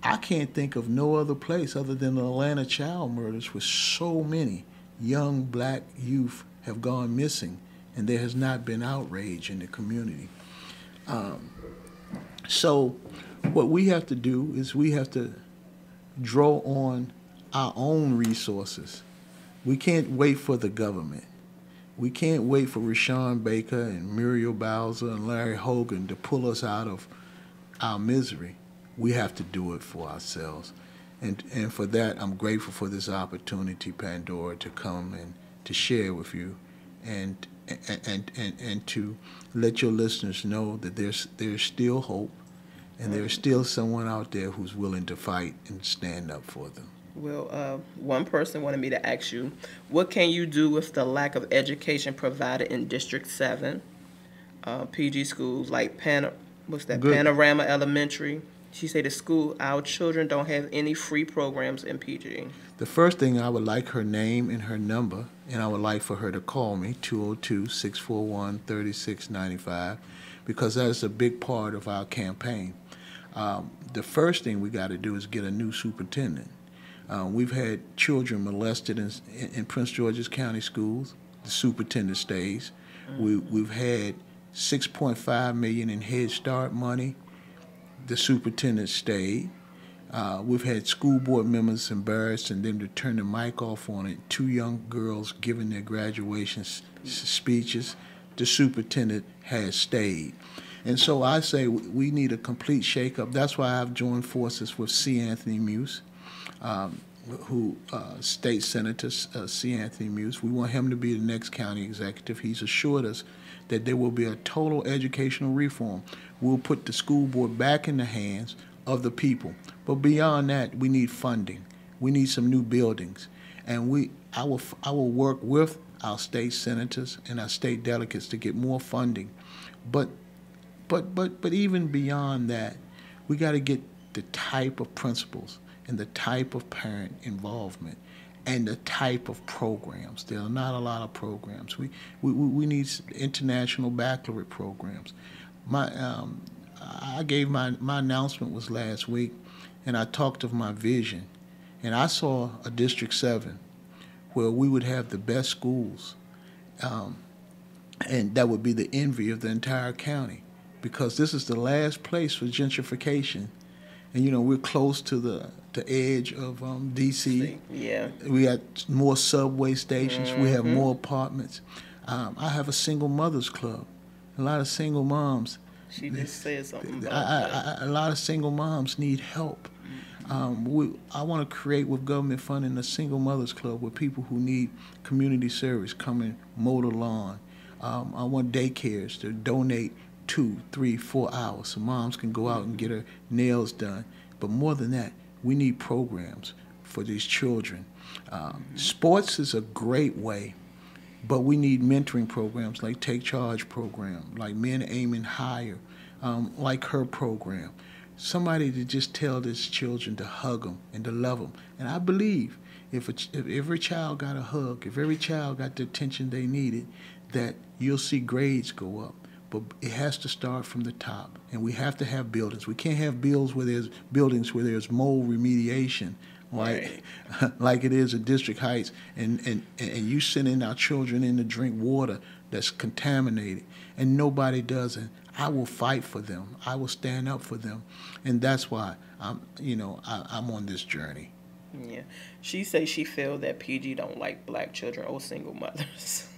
I can't think of no other place other than the Atlanta child murders, where so many young black youth have gone missing, and there has not been outrage in the community. So what we have to do is we have to draw on our own resources. We can't wait for the government. We can't wait for Rashawn Baker and Muriel Bowser and Larry Hogan to pull us out of our misery. We have to do it for ourselves. And for that, I'm grateful for this opportunity, Pandora, to come and to share with you and to let your listeners know that there's still hope, and there's still someone out there who's willing to fight and stand up for them. Well, one person wanted me to ask you, what can you do with the lack of education provided in District 7, PG schools like Panorama Elementary? She said our children don't have any free programs in PG. The first thing, I would like her name and her number, and I would like for her to call me, 202-641-3695, because that is a big part of our campaign. The first thing we got to do is get a new superintendent. We've had children molested in Prince George's County schools. The superintendent stays. We've had $6.5 million in Head Start money. The superintendent stayed. We've had school board members embarrassed and them to turn the mic off on it. 2 young girls giving their graduation speeches. The superintendent has stayed. And so I say we need a complete shakeup. That's why I've joined forces with C. Anthony Muse, State Senator C. Anthony Muse. We want him to be the next county executive. He's assured us that there will be a total educational reform. We'll put the school board back in the hands of the people. But beyond that, we need funding. We need some new buildings. And I will work with our state senators and our state delegates to get more funding. But even beyond that, we got to get the type of principals and the type of parent involvement and the type of programs. There are not a lot of programs. We need international baccalaureate programs. I gave my announcement was last week, and I talked of my vision, and I saw a District 7 where we would have the best schools, and that would be the envy of the entire county, because this is the last place for gentrification. And we're close to the edge of D.C. Yeah. We got more subway stations. We have more apartments. I have a single mothers club. A lot of single moms. She just said something about that. A lot of single moms need help. I want to create, with government funding, a single mothers club where people who need community service come and mow the lawn. I want daycares to donate 2, 3, 4 hours so moms can go out and get her nails done. But more than that, we need programs for these children. Sports is a great way, but we need mentoring programs like Take Charge program, like Men Aiming Higher, like her program. Somebody to just tell these children to hug them and to love them. And I believe if every child got a hug, if every child got the attention they needed, that you'll see grades go up. But it has to start from the top, and we have to have buildings. We can't have buildings where there's mold remediation, like it is at District Heights, and you sending our children in to drink water that's contaminated, and nobody does it. I will fight for them. I will stand up for them, and that's why I'm on this journey. Yeah, she says she feels that PG don't like black children or single mothers.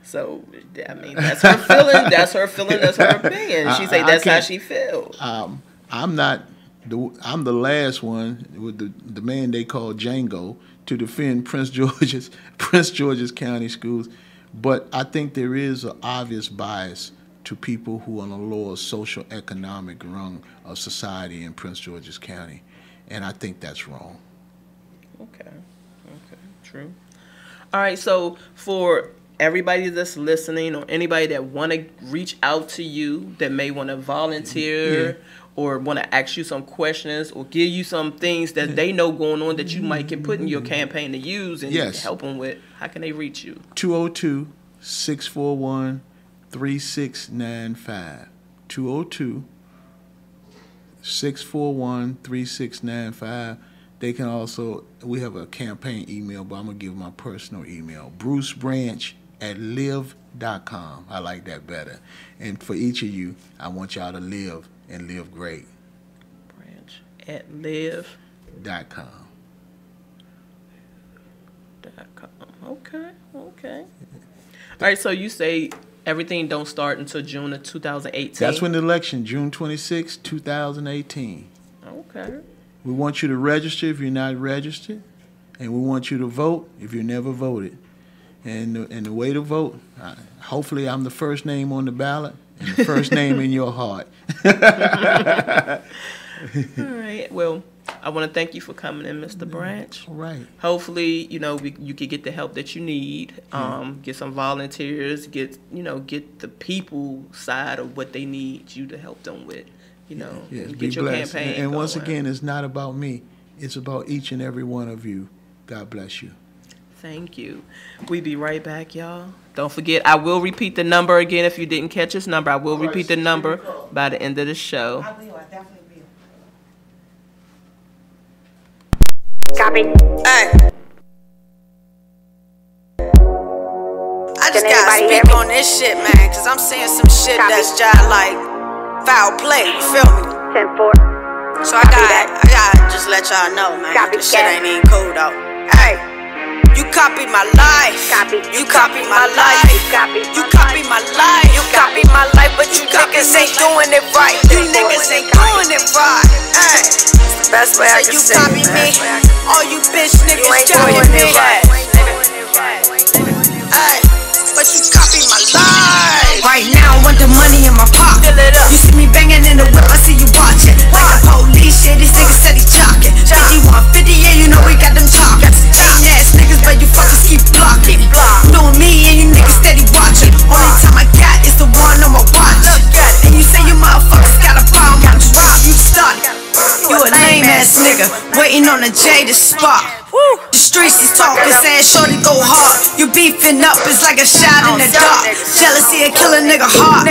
So, I mean, that's her feeling. That's her feeling. That's her opinion. She say that's how she feels. I'm not I'm the last one with the man they call Django to defend Prince George's County schools, but I think there is an obvious bias to people who are on the lower social economic rung of society in Prince George's County, and I think that's wrong. Okay, true. All right, so for everybody that's listening or anybody that want to reach out to you that may want to volunteer or want to ask you some questions or give you some things that they know going on that you might can put in your campaign to use and help them with, how can they reach you? 202-641-3695. 202-641-3695. They can also, we have a campaign email, but I'm going to give my personal email, brucebranch@live.com. I like that better. And for each of you, I want y'all to live and live great. Branch@live.com. Okay. All right, so you say everything don't start until June of 2018? That's when the election, June 26, 2018. Okay. We want you to register if you're not registered, and we want you to vote if you never voted. And the way to vote, hopefully I'm the first name on the ballot and the first name in your heart. All right. Well, I want to thank you for coming in, Mr. Branch. All right. Hopefully, you could get the help that you need. Get some volunteers. Get the people side of what they need you to help them with. Yes, get your blessed. campaign. And once going. again, it's not about me. It's about each and every one of you. God bless you. Thank you. We be right back, y'all. Don't forget, I will repeat the number again if you didn't catch this number. I will repeat the number by the end of the show. I will. I definitely will. Copy. Hey. I just gotta speak on this shit, man, cause I'm seeing some shit that's just like foul play, you feel me? 10-4. So I gotta just let y'all know, man, this shit ain't even cool though. Hey. You copied my life. You copied my life. You copied my life. You copied my life, but you niggas ain't doing it right. You niggas ain't doing it right. Hey. Best way I can you say copy it, me. All you bitch niggas ain't copy doing me. it right. Hey. But you copied my life. Right now, I want the money in my pocket. You see me banging in the whip, I see you watching. Like the police shit, this nigga said he jocking. 5150, yeah, you know we got them talking. Hating ass niggas, but you fuckers keep blocking. Doing me and you niggas steady watching. Only time I got is the one on my watch. And you say you motherfuckers got a problem, I'm just robbing you started. You a lame ass nigga, waiting on a J to spark. The streets is talking, saying shorty go hard. You beefing up is like a shot in the dark. Jealousy will kill a nigga heart.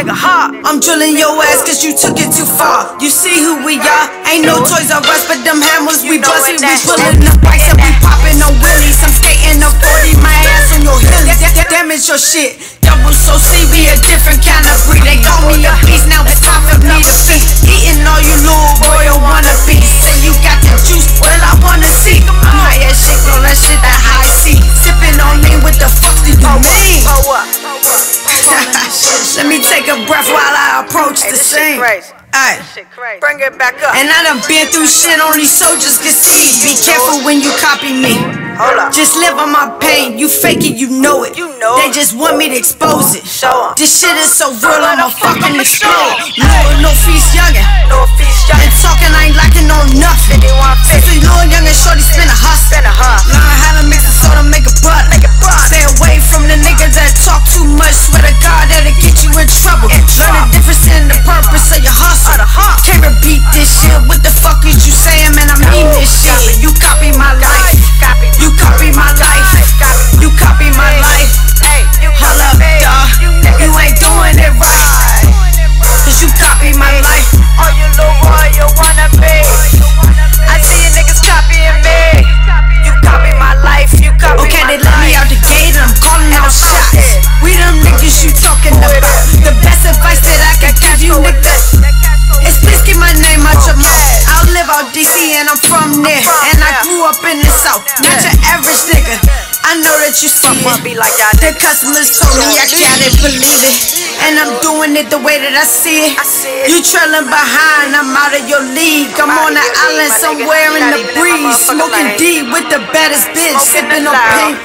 I'm drilling your ass cause you took it too far. You see who we are? Ain't no Toys R Us, but them hammers we bustin'. We pullin' the bikes and we poppin' no wheelies. I'm skating up 40, my ass on your hillies. Damage your shit. Double so C, we a different kind of breed. They call me a beast, now it's time for me to feast. Eating all you little royal wannabes. Say you got the juice, well I wanna see. I'm high as shit, all that shit that high C. Sippin' on me, what the fuck do you mean? Let me take a breath while I approach the scene. Ay. Bring it back up. And I done been through shit only soldiers can see. Be careful when you copy me. Hold up. Just live on my pain. You fake it, you know it. They just want me to expose it. Show 'em. This shit is so real, I'ma fucking explode. No feast youngin'. No feast, y'all. And talking, I ain't lacking on nothing. Since a little youngin', shorty spin a hustle. Learn how to mix the soda, make a butter. Stay away from the niggas that talk too much. Swear to God that'll get you in trouble. Learn the difference in the purpose of your hustle. Can't repeat this shit. What the fuck is you saying, man? I mean this shit. You copy my life. You copy my life. You copy my life. Holla up, dawg. You ain't doing it right. Cause you copy my life. All you little boy, you wanna be. I see you niggas copying me. You copy my life. You copy Okay, my they let me out the gate and I'm calling out shots. We them niggas you talking about. The best advice that I can give you niggas is please keep my name out your mouth. I live out DC and I'm from there. And I grew up in the South. Not your average nigga. I know that you see it. The customers told me I gotta believe it. And and I'm doing it the way that I see it. You trailing behind, I'm out of your league. I'm on the island somewhere in the breeze, smoking deep with the baddest bitch, sipping on pink.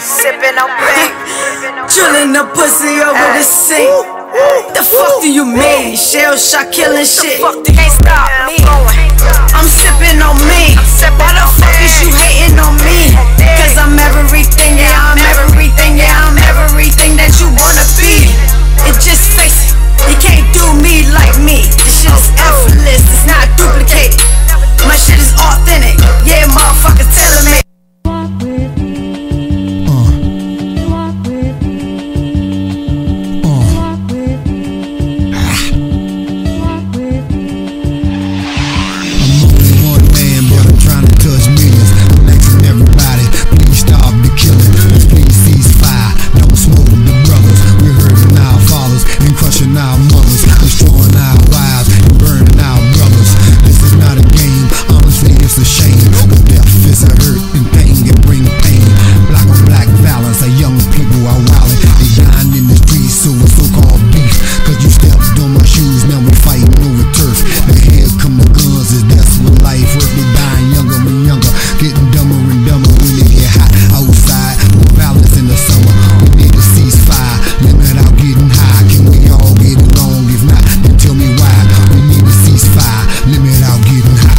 Chillin' the pussy over the sink. The fuck do you mean? Shell shot killing shit. Can't stop me. I'm sipping on me. Why the fuck is you hating on me? Cause I'm everything, yeah, I'm everything, yeah, I'm everything that you wanna be. It just face it, you can't do me like me. This shit is effortless, it's not duplicated. My shit is authentic, yeah, motherfuckers telling me. Our mothers, destroying our wives and burning our brothers. This is not a game, honestly it's a shame. But death is a hurt and pain can bring pain. Black on black violence, our young people are wildin'. They dying in the streets over so-called beef. Cause you stepped on my shoes, now we fighting over turf. Now here come the guns, is that's what life worth. We dying younger and younger, getting dumber and dumber when it get hot outside. More violence in the summer, we need a ceasefire, limit out getting high. Can we all get along? If not, then tell me why. We need a ceasefire, limit out getting high.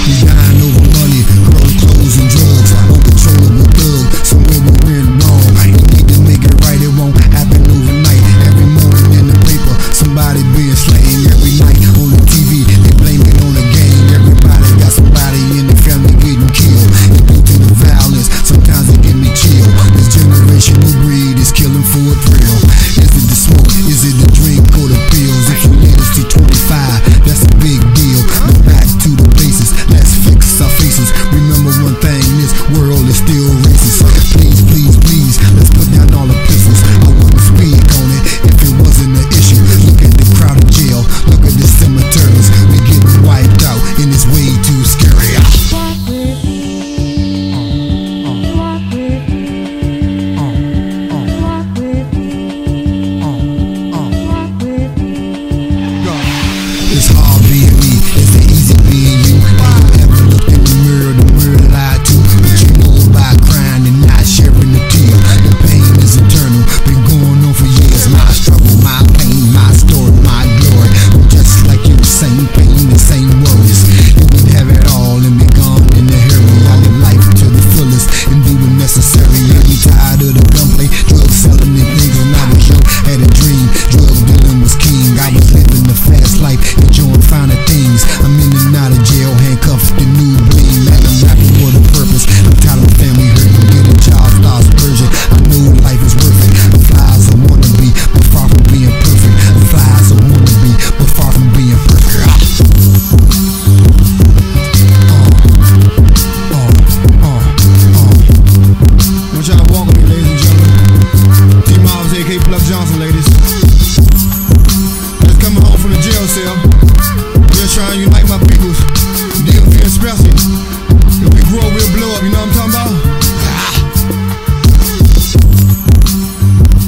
We dying over money, girls, clothes, and drugs. Uncontrollable thug, somewhere we went wrong. We need to make it right, it won't happen overnight. Every morning in the paper, somebody being slain. Every night on the TV, they blame it on the game. Everybody got somebody in the family getting killed. And due to the violence, sometimes it give me chill. This generation we breed is killing for a thrill. Is it the smoke? Is it the drink or the pills? If you live to 25, that's a big deal. But back to the basics, let's fix our faces. Remember one thing, this world is still racist. Please, please, please, let's put down all the pistols. I wanna speak on it if it wasn't an issue. Look at the crowded jail, look at the cemeteries. We getting wiped out and it's way too scary. It's hard being me, is it easy being you? Have you ever looked in the mirror lied to? But you know about crying and not sharing the tear. The pain is eternal, been going on for years. My struggle, my pain, my story, my glory. I'm just like you, the same pain, the same worries. You would have it all and be gone in a hurry. I live life to the fullest and do the necessary. I be tired of the gunplay, drug selling and things. When I was young, had a dream, drug dealing was king. I was living the fast life, enjoying finer things. I'm in and out of jail, handcuffed to new bling. Man, I'm rapping for the purpose. I'm tired of family hurting, getting job stars purging. I know life is worth it. The flies I wanna be, but far from being perfect. The flies I wanna be, but far from being perfect. Want y'all to walk with me, ladies and gentlemen. T-Miles, A.K. Pluck Johnson, ladies. Just coming home from the jail cell. Just trying to unite my peoples. DMV and Special. If we grow, we'll blow up, you know what I'm talking about?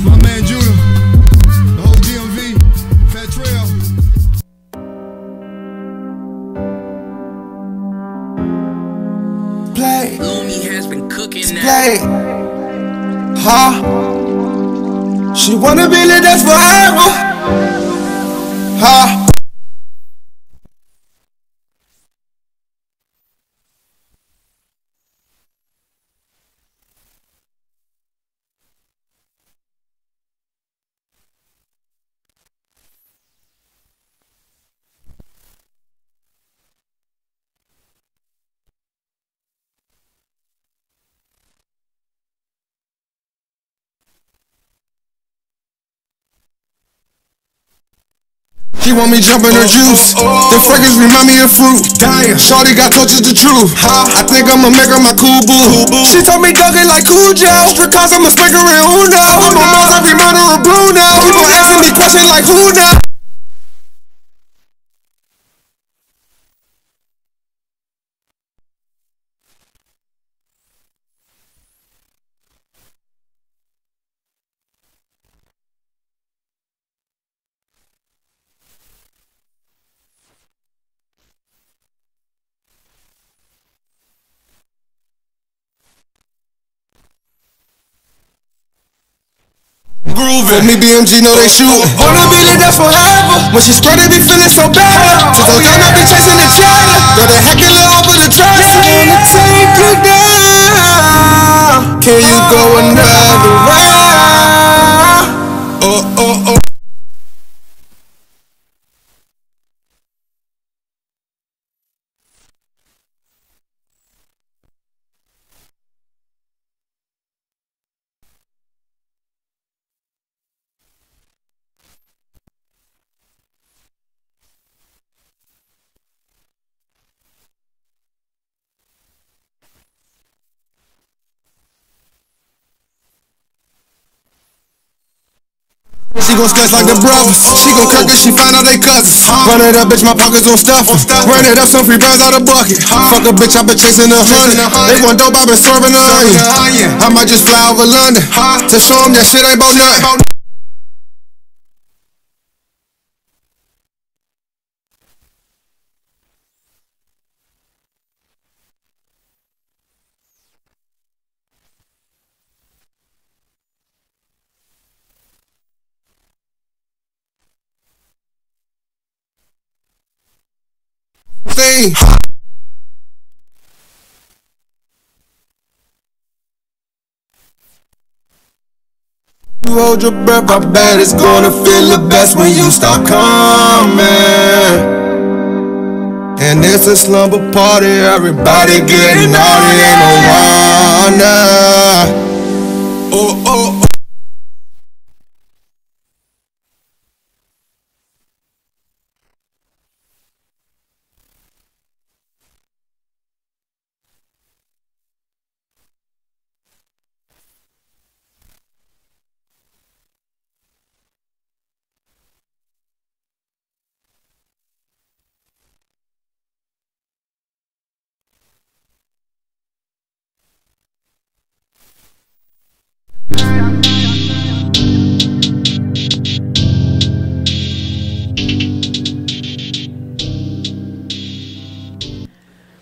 My man Judah, the whole DMV, Fat Trail. Play. Lumi has been cooking now. Play. Huh? She wanna be lit, that's forever. Huh? She want me jumping her juice. The fragrance remind me of fruit. Damn, shorty got touches the truth. I think I'ma make her my cool boo. She told me dug it like cool gel. Because I'm a speaker and who now? I'm a Mars, I remind her of blue now. People asking me questions like who now? grooving. For me, BMG know they shoot. On a billion, that's forever. When she spread, they be feeling so bad. To those diamonds be chasing the cheddar. Got the heck of over the tracks. Wanna take you down. Can you go another round? Oh, oh, oh. She gon' sketch like the brothers. She gon' kirk if she find out they cousins. Run it up, bitch, my pockets on stuff. Run it up, some free bands out of bucket. Fuck a bitch, I been chasing 100. They want dope, I been serving an onion. I might just fly over London to show them that shit ain't about nothing. Thing. You hold your breath, I bet it's gonna feel the best when you start coming. And it's a slumber party, everybody getting naughty, ain't no wonder. Oh, oh, oh.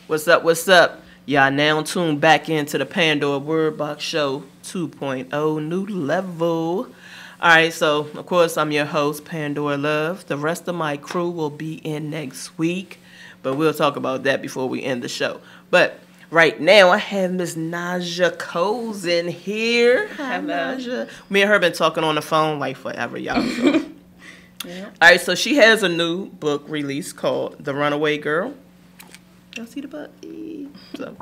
What's up? What's up? Y'all now tuned back into the Pandora Word Box Show 2.0 new level. All right, so of course I'm your host, Pandora Love. The rest of my crew will be in next week, but we'll talk about that before we end the show. But right now I have Miss Naja Coles in here. Hi, Naja. Me and her been talking on the phone like forever, y'all. So. Yeah. All right, so she has a new book release called The Runaway Girl. Y'all see the butt? So,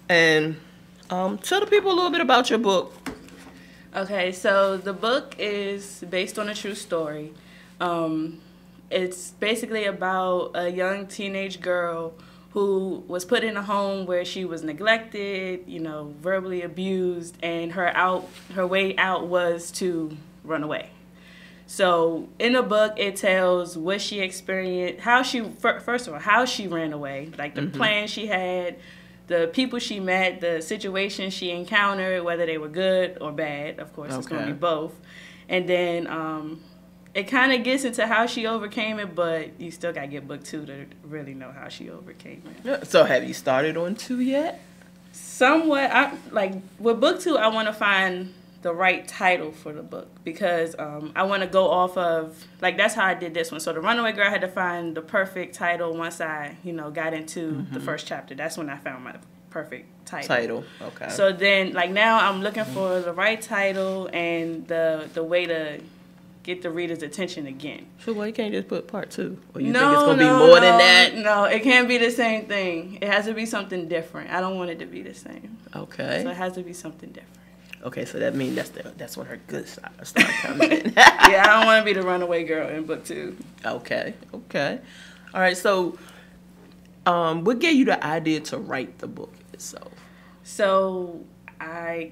and tell the people a little bit about your book. Okay, so the book is based on a true story. It's basically about a young teenage girl who was put in a home where she was neglected, verbally abused, and her way out was to run away. So in the book, it tells what she experienced, first of all, how she ran away, like the plan she had, the people she met, the situations she encountered, whether they were good or bad. Of course, It's going to be both. And then it kind of gets into how she overcame it, but you still got to get book 2 to really know how she overcame it. So have you started on 2 yet? Somewhat. With book 2, I want to find the right title for the book because I want to go off of, that's how I did this one. So The Runaway Girl, I had to find the perfect title once I, got into the first chapter. That's when I found my perfect title. Okay. So then, now I'm looking for the right title and the way to get the reader's attention again. So why you can't just put part 2? Or you think it's going to be more than that? No, it can't be the same thing. It has to be something different. I don't want it to be the same. Okay. So it has to be something different. Okay, so that means that's when her good side start coming in. Yeah, I don't want to be the runaway girl in book 2. Okay. All right, so what gave you the idea to write the book itself? So I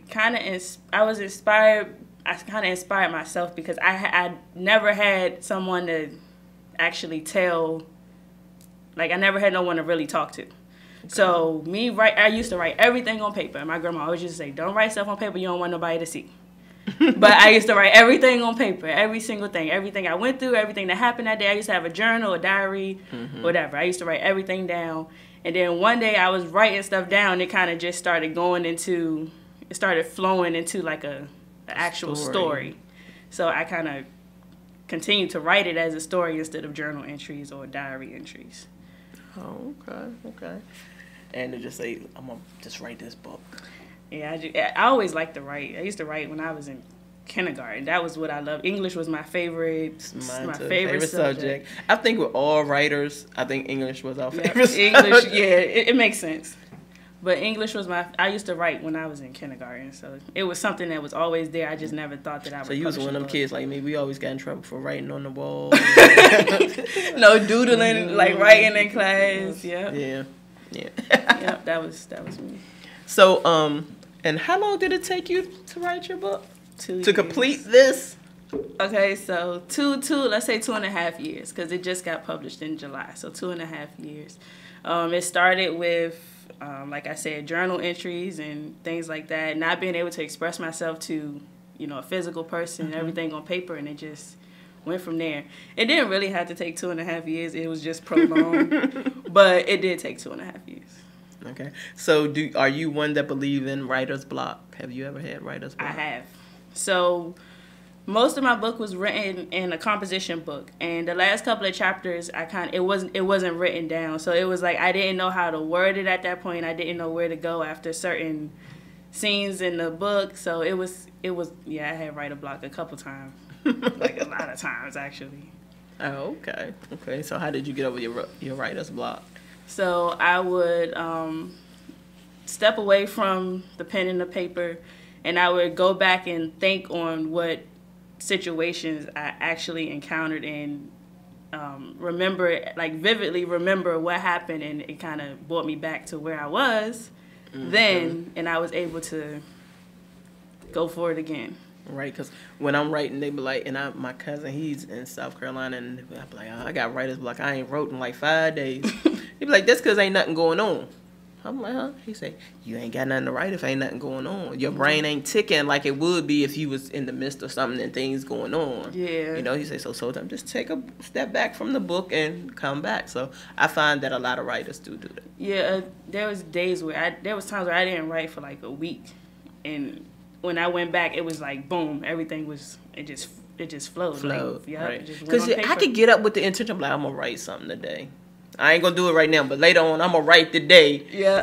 was inspired. I kind of inspired myself because I never had someone to actually tell. I never had no one to really talk to. So I used to write everything on paper. And my grandma always used to say, don't write stuff on paper you don't want nobody to see. But I used to write everything on paper, every single thing. Everything I went through, everything that happened that day. I used to have a journal, a diary, whatever. I used to write everything down. And then one day I was writing stuff down. It kind of just started flowing into an actual story. So I kind of continue to write it as a story instead of journal entries or diary entries. Oh, okay. And to just say, I'm going to just write this book. Yeah, I always liked to write. I used to write when I was in kindergarten. That was what I loved. English was my favorite subject. I think we're all writers. I think English was our favorite subject. English, yeah, it makes sense. But English was I used to write when I was in kindergarten, so it was something that was always there. I just never thought that I would. So you was one of them kids like me. We always got in trouble for writing on the wall. No doodling, like writing in class. Yeah. Yep, that was me. So, and how long did it take you to write your book? 2 years. To complete this? Okay, so let's say 2.5 years, because it just got published in July. So 2.5 years. It started with, like I said, journal entries and things like that, not being able to express myself to, a physical person, everything on paper, and it just went from there. It didn't really have to take 2.5 years. It was just prolonged, but it did take 2.5 years. Okay. So are you one that believe in writer's block? Have you ever had writer's block? I have. So most of my book was written in a composition book, and the last couple of chapters it wasn't written down. So it was like I didn't know how to word it at that point. I didn't know where to go after certain scenes in the book. So it was I had writer block a couple times. Like a lot of times actually. Oh, okay. So how did you get over your writer's block? So I would step away from the pen and the paper, and I would go back and think on what situations I actually encountered and vividly remember what happened, and it kind of brought me back to where I was then, and I was able to go for it again. Right, because when I'm writing, they be like, my cousin, he's in South Carolina, and I be like, I got writer's block. I ain't wrote in like 5 days. He be like, that's because ain't nothing going on. I'm like, huh? He say, you ain't got nothing to write if ain't nothing going on. Your brain ain't ticking like it would be if you was in the midst of something and things going on. Yeah. He say, so sometimes just take a step back from the book and come back. So I find that a lot of writers do that. Yeah, there was times where I didn't write for like a week, and when I went back, it was like boom, everything was it just flowed. Right? Because I could get up with the intention of like, I'm gonna write something today. I ain't gonna do it right now, but later on, I'm gonna write today. Yeah.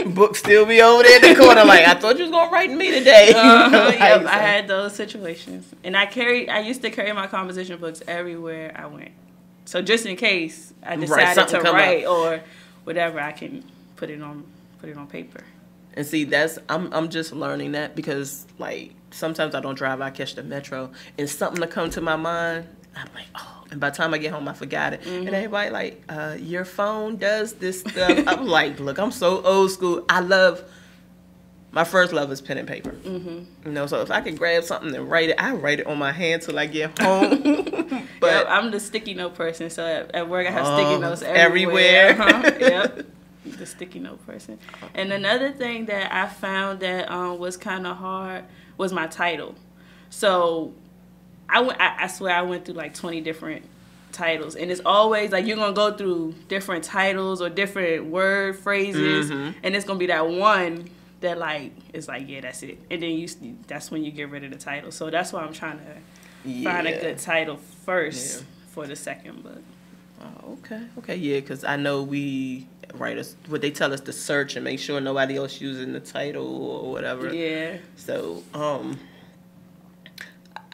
Book still be over there in the corner, like I thought you was gonna write me today. Yep, I had those situations, and I used to carry my composition books everywhere I went. So just in case I decided to write or whatever, I can put it on paper. And see, I'm just learning that because like sometimes I don't drive, I catch the metro, and something to come to my mind, I'm like, oh, and by the time I get home, I forgot it. And everybody like, your phone does this stuff. I'm like, look, I'm so old school. My first love is pen and paper. So if I can grab something and write it, I write it on my hand till I get home. But I'm the sticky note person, so at work I have sticky notes everywhere. Yep. The sticky note person. And another thing that I found that was kind of hard was my title. So I swear I went through like 20 different titles, and it's always like you're gonna go through different titles or different word phrases, and it's gonna be that one that like it's like, yeah, that's it, and then that's when you get rid of the title. So that's why I'm trying to find a good title first for the second book. Oh, okay, yeah, because I know we writers, what they tell us to search and make sure nobody else using the title or whatever. Yeah. So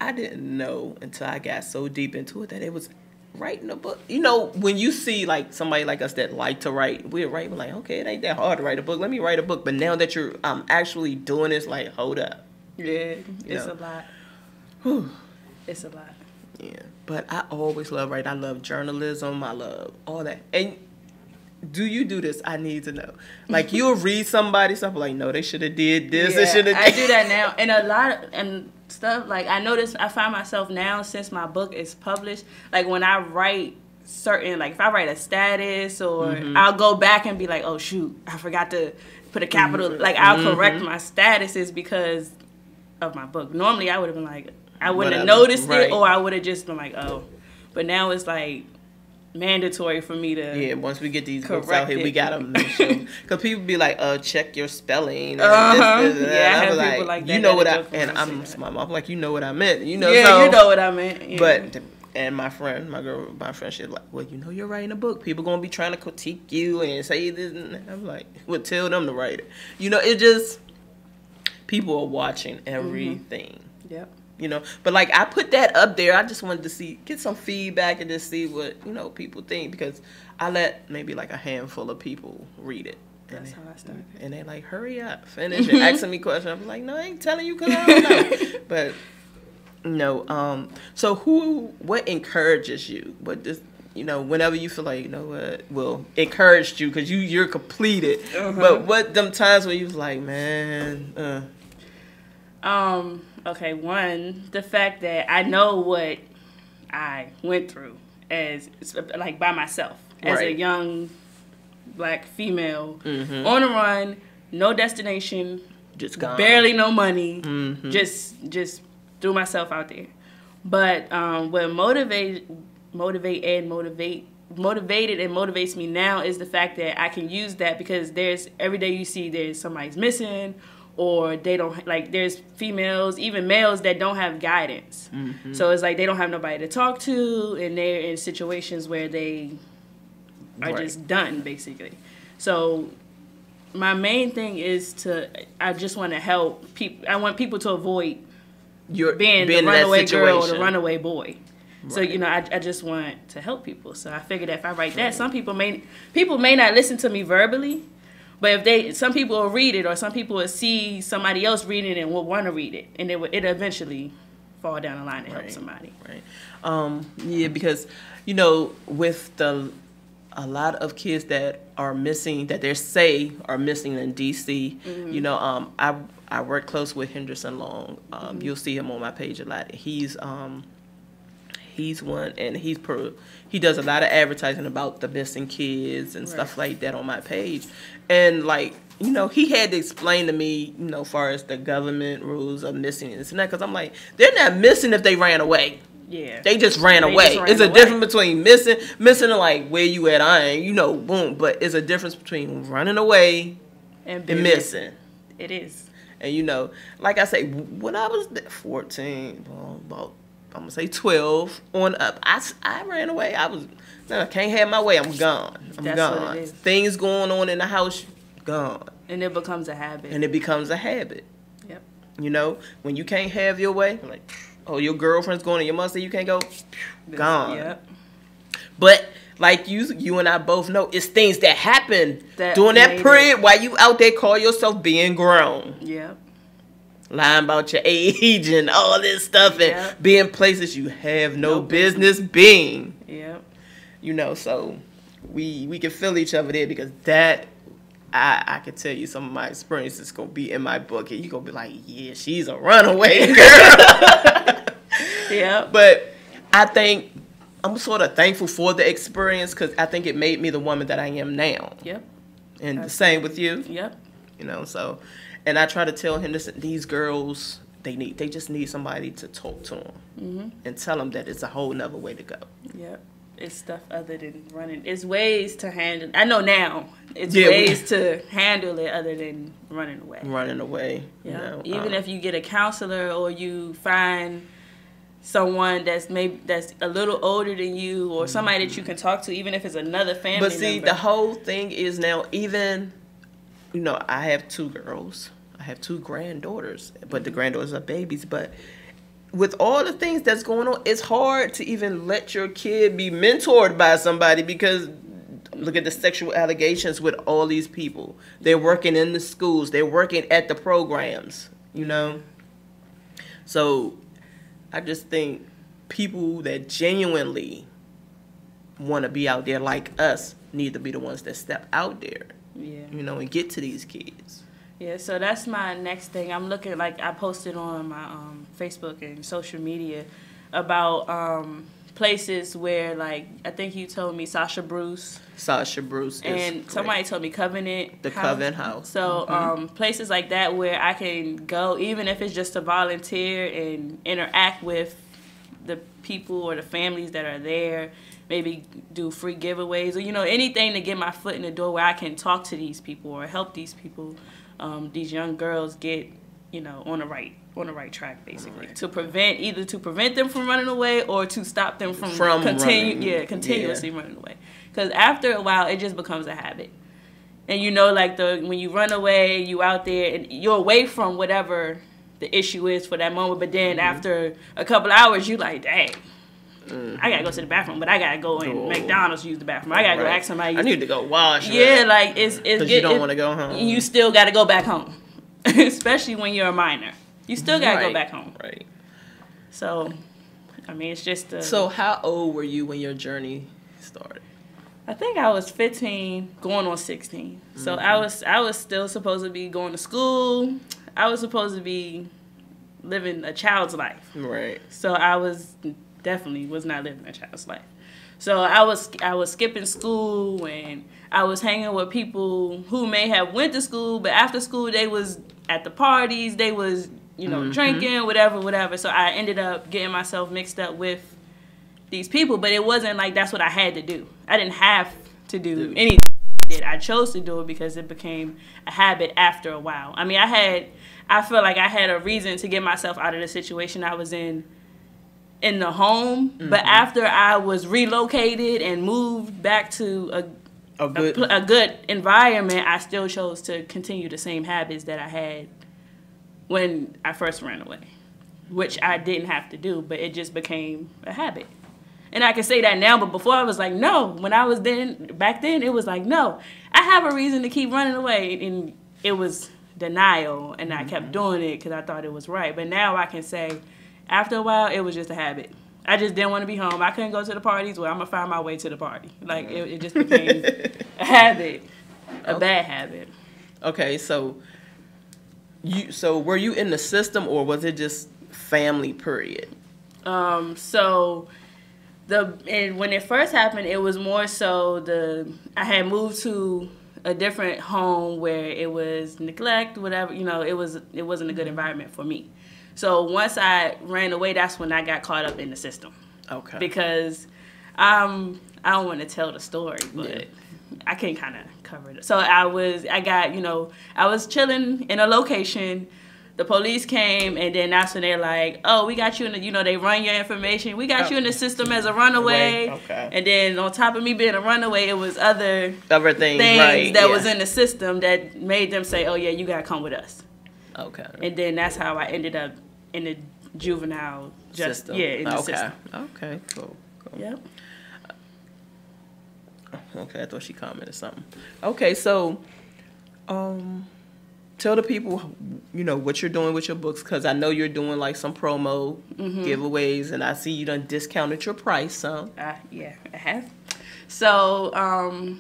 I didn't know until I got so deep into it that it was writing a book. When you see like somebody like us that like to write, we're like, okay, it ain't that hard to write a book. Let me write a book. But now that you're actually doing this, like, hold up. Yeah, it's a lot. Whew. It's a lot. Yeah, but I always love writing. I love journalism. I love all that. And do you do this? I need to know. Like, you'll read somebody's stuff like, no, they should have did this. Yeah, they should have. I do that now, and a lot and stuff. Like, I find myself now since my book is published. Like, when I write certain, like if I write a status, or I'll go back and be like, oh shoot, I forgot to put a capital. Like, I'll correct my statuses because of my book. Normally, I would have been like, I wouldn't have noticed it, or I would have just been like, oh. But now it's like, mandatory for me to. Yeah, once we get these books correct out here, it. we gotta make sure. Because people be like, check your spelling. And Uh-huh. this, and Yeah, I was have people like that you know that what are I, joking and when I I'm say my mom, like, you know what I meant. You know, Yeah, so, you know what I meant. Yeah. But, and my friend, she's like, well, you know you're writing a book. People gonna be trying to critique you and say this and that. I'm like, well, tell them to write it. You know, it just, people are watching everything. Yep. You know, but like I put that up there. I just wanted to get some feedback and just see what, you know, people think, because I let maybe like a handful of people read it. That's how I started. And they like, hurry up, finish it, asking me questions. I'm like, no, I ain't telling you because I don't know. But no, so what encourages you? What just, you know, whenever you feel like, you know what, well, encouraged you because you're completed. But what them times where you was like, man, Okay, one, the fact that I know what I went through as like by myself as a young Black female on a run, no destination, just gone, barely no money, just threw myself out there. But what motivated and motivates me now is the fact that I can use that, because every day you see there's somebody's missing, or they don't, like, there's females, even males, that don't have guidance. So it's like they don't have nobody to talk to, and they're in situations where they are just done, basically. So my main thing is I just want to help people. I want people to avoid being the runaway girl or the runaway boy. So, you know, I just want to help people. So I figured that if I write that, some people may not listen to me verbally, but some people will read it, or some people will see somebody else reading it and will want to read it, and it'll eventually fall down the line and help somebody. Right. Yeah, because, you know, with a lot of kids that are missing, that they say are missing in DC, you know, I work close with Henderson Long. You'll see him on my page a lot. He's one, and he does a lot of advertising about the missing kids and stuff like that on my page. And, like, you know, he had to explain to me, you know, as far as the government rules of missing and this and that, because I'm like, they're not missing if they ran away. Yeah. They just ran away. It's a difference between missing and like, where you at, I ain't, you know, boom. But it's a difference between running away and missing. It is. And, you know, like I say, when I was 14, about, I'm going to say 12 on up, I ran away. I can't have my way. I'm gone. I'm gone. What it is. Things going on in the house, gone. And it becomes a habit. Yep. You know, when you can't have your way, like, oh, your girlfriend's going and your mother say you can't go, gone. Yep. But like you and I both know, it's things that happen during that period while you out there call yourself being grown. Yep. Lying about your age and all this stuff, and being places you have no business being. Yep. You know, so we can feel each other there, because that, I can tell you some of my experiences gonna be in my book, and you gonna be like, yeah, she's a runaway girl. Yeah. But I think I'm sort of thankful for the experience, because I think it made me the woman that I am now. Yep. And the same with you. Yep. You know, so, and I try to tell him, listen, these girls, they just need somebody to talk to them and tell them that it's a whole nother way to go. Yep. It's stuff other than running. It's ways to handle. I know now. It's ways to handle it other than running away. Running away. Yeah. You know, even if you get a counselor, or you find someone that's a little older than you, or somebody that you can talk to, even if it's another family member. But see, the whole thing is now, even, you know, I have 2 girls. I have 2 granddaughters, but the granddaughters are babies. But with all the things that's going on, it's hard to even let your kid be mentored by somebody, because look at the sexual allegations with all these people. They're working in the schools. They're working at the programs, you know. So I just think people that genuinely want to be out there like us need to be the ones that step out there, you know, and get to these kids. Yeah, so that's my next thing. I'm looking, like, I posted on my Facebook and social media about places where, like, I think you told me Sasha Bruce. And somebody told me Covenant. The Covenant House. So places like that where I can go, even if it's just to volunteer and interact with the people or the families that are there, maybe do free giveaways or, you know, anything to get my foot in the door where I can talk to these people or help these people, these young girls get, you know, on the right track, basically, to prevent them from running away or to stop them from continuously running away. Because after a while, it just becomes a habit. And you know, like when you run away, you out there and you're away from whatever the issue is for that moment. But then after a couple hours, you like, dang, I gotta go to the bathroom, but I gotta go in McDonald's to use the bathroom. I gotta go ask somebody. I need to go wash. Yeah, like it's because you don't want to go home. You still gotta go back home, especially when you're a minor. You still gotta go back home. Right. So, I mean, it's just. So, how old were you when your journey started? I think I was 15, going on 16. So I was still supposed to be going to school. I was supposed to be living a child's life. Right. So I was definitely was not living a child's life. So I was skipping school and I was hanging with people who may have went to school, but after school they was at the parties, they was, you know, drinking, whatever. So I ended up getting myself mixed up with these people, but it wasn't like that's what I had to do. I didn't have to do anything I did. I chose to do it because it became a habit after a while. I mean, I feel like I had a reason to get myself out of the situation I was in the home, but after I was relocated and moved back to a good environment, I still chose to continue the same habits that I had when I first ran away, which I didn't have to do, but it just became a habit. And I can say that now, but before I was like, no. When I was back then, it was like, no. I have a reason to keep running away. And it was denial, and I kept doing it because I thought it was right. But now I can say, after a while, it was just a habit. I just didn't want to be home. I couldn't go to the parties. Well, I'm going to find my way to the party. Like, it just became a habit, a bad habit. Okay, so were you in the system, or was it just family, period? And when it first happened, it was more so I had moved to a different home where it was neglect, whatever, you know, it wasn't a good environment for me. So once I ran away, that's when I got caught up in the system. Okay. Because I don't want to tell the story, but I can kind of cover it. So I was chilling in a location. The police came, and then that's when they're like, oh, we got you in the, you know, they run your information. We got you in the system as a runaway. Okay. And then on top of me being a runaway, it was other things that was in the system that made them say, oh, yeah, you got to come with us. Okay. And then that's how I ended up in the juvenile system. Yeah, in the system. Okay, cool. Yep. Okay, I thought she commented something. Okay, so tell the people, you know, what you're doing with your books, because I know you're doing like some promo giveaways, and I see you done discounted your price some. Yeah, I have. So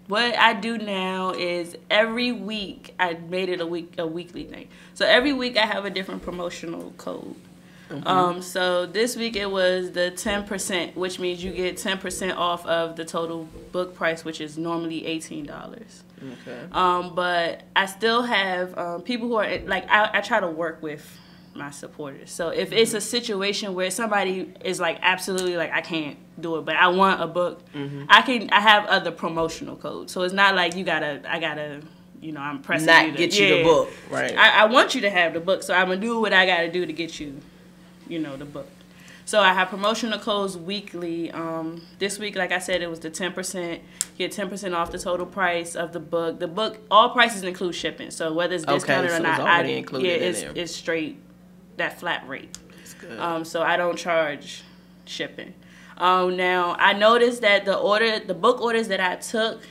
what I do now is every week, I made it a weekly thing. So every week I have a different promotional code. So this week it was the 10%, which means you get 10% off of the total book price, which is normally $18. Okay. But I still have people who are like, I try to work with my supporters. So if it's a situation where somebody is like absolutely like I can't do it, but I want a book, I have other promotional codes. So it's not like I gotta, you know, I'm pressing not you to get you the book, right? I want you to have the book, so I'm gonna do what I gotta do to get you, you know, the book. So I have promotional codes weekly. This week, like I said, it was the 10%. Get 10% off the total price of the book. The book, all prices include shipping. So whether it's discounted or not, it's straight that flat rate. That's good. So I don't charge shipping. Now I noticed that the book orders that I took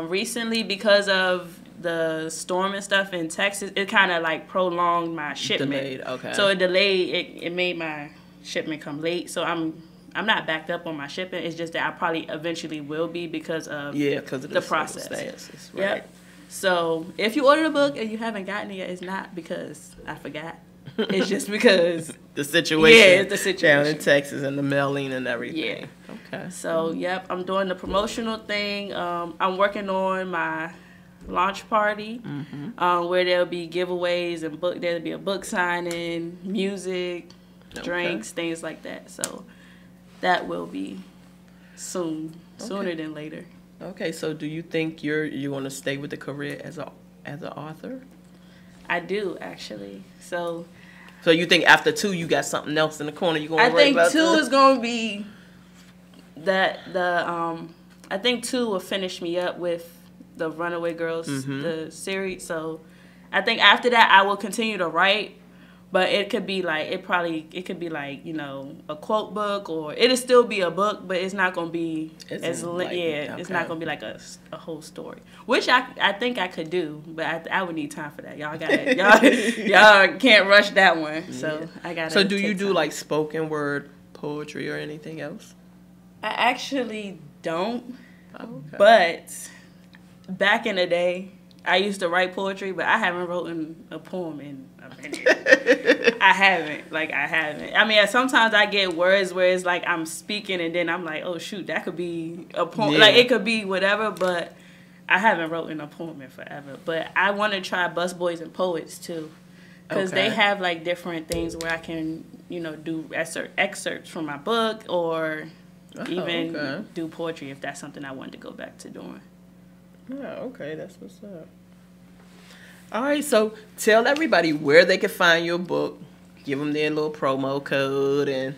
recently, because of the storm and stuff in Texas, it kind of like prolonged my shipment. Delayed, okay. So it delayed. It made my shipment come late. So I'm not backed up on my shipping. It's just that I probably eventually will be because of the process. Right. Yep. So if you ordered a book and you haven't gotten it yet, it's not because I forgot. It's just because the situation. Yeah, it's the situation down in Texas and the mailing and everything. Yeah. Okay. So yep, I'm doing the promotional thing. I'm working on my launch party, where there'll be giveaways and there'll be a book signing, music, drinks, things like that. So that will be sooner than later. Okay, so do you think you want to stay with the career as an author? I do, actually. So you think after 2 you got something else in the corner you going to I write about? think 2 is going to be I think 2 will finish me up with the Runaway Girls, the series. So I think after that I will continue to write, but it could be like a quote book, or it'll still be a book, but it's not going to be it's not going to be like a whole story, which I think I could do, but I would need time for that. Y'all got it. y'all can't rush that one. So I got. So do you do like spoken word poetry or anything else? I actually don't. But back in the day, I used to write poetry, but I haven't written a poem in a minute. I haven't. I mean, sometimes I get words where it's like I'm speaking and then I'm like, oh shoot, that could be a poem. Yeah. Like it could be whatever, but I haven't written a poem in forever. But I want to try Busboys and Poets too, because they have like different things where I can, do excerpts from my book, or even do poetry if that's something I wanted to go back to doing. Oh, okay, that's what's up. All right, so tell everybody where they can find your book. Give them their little promo code, and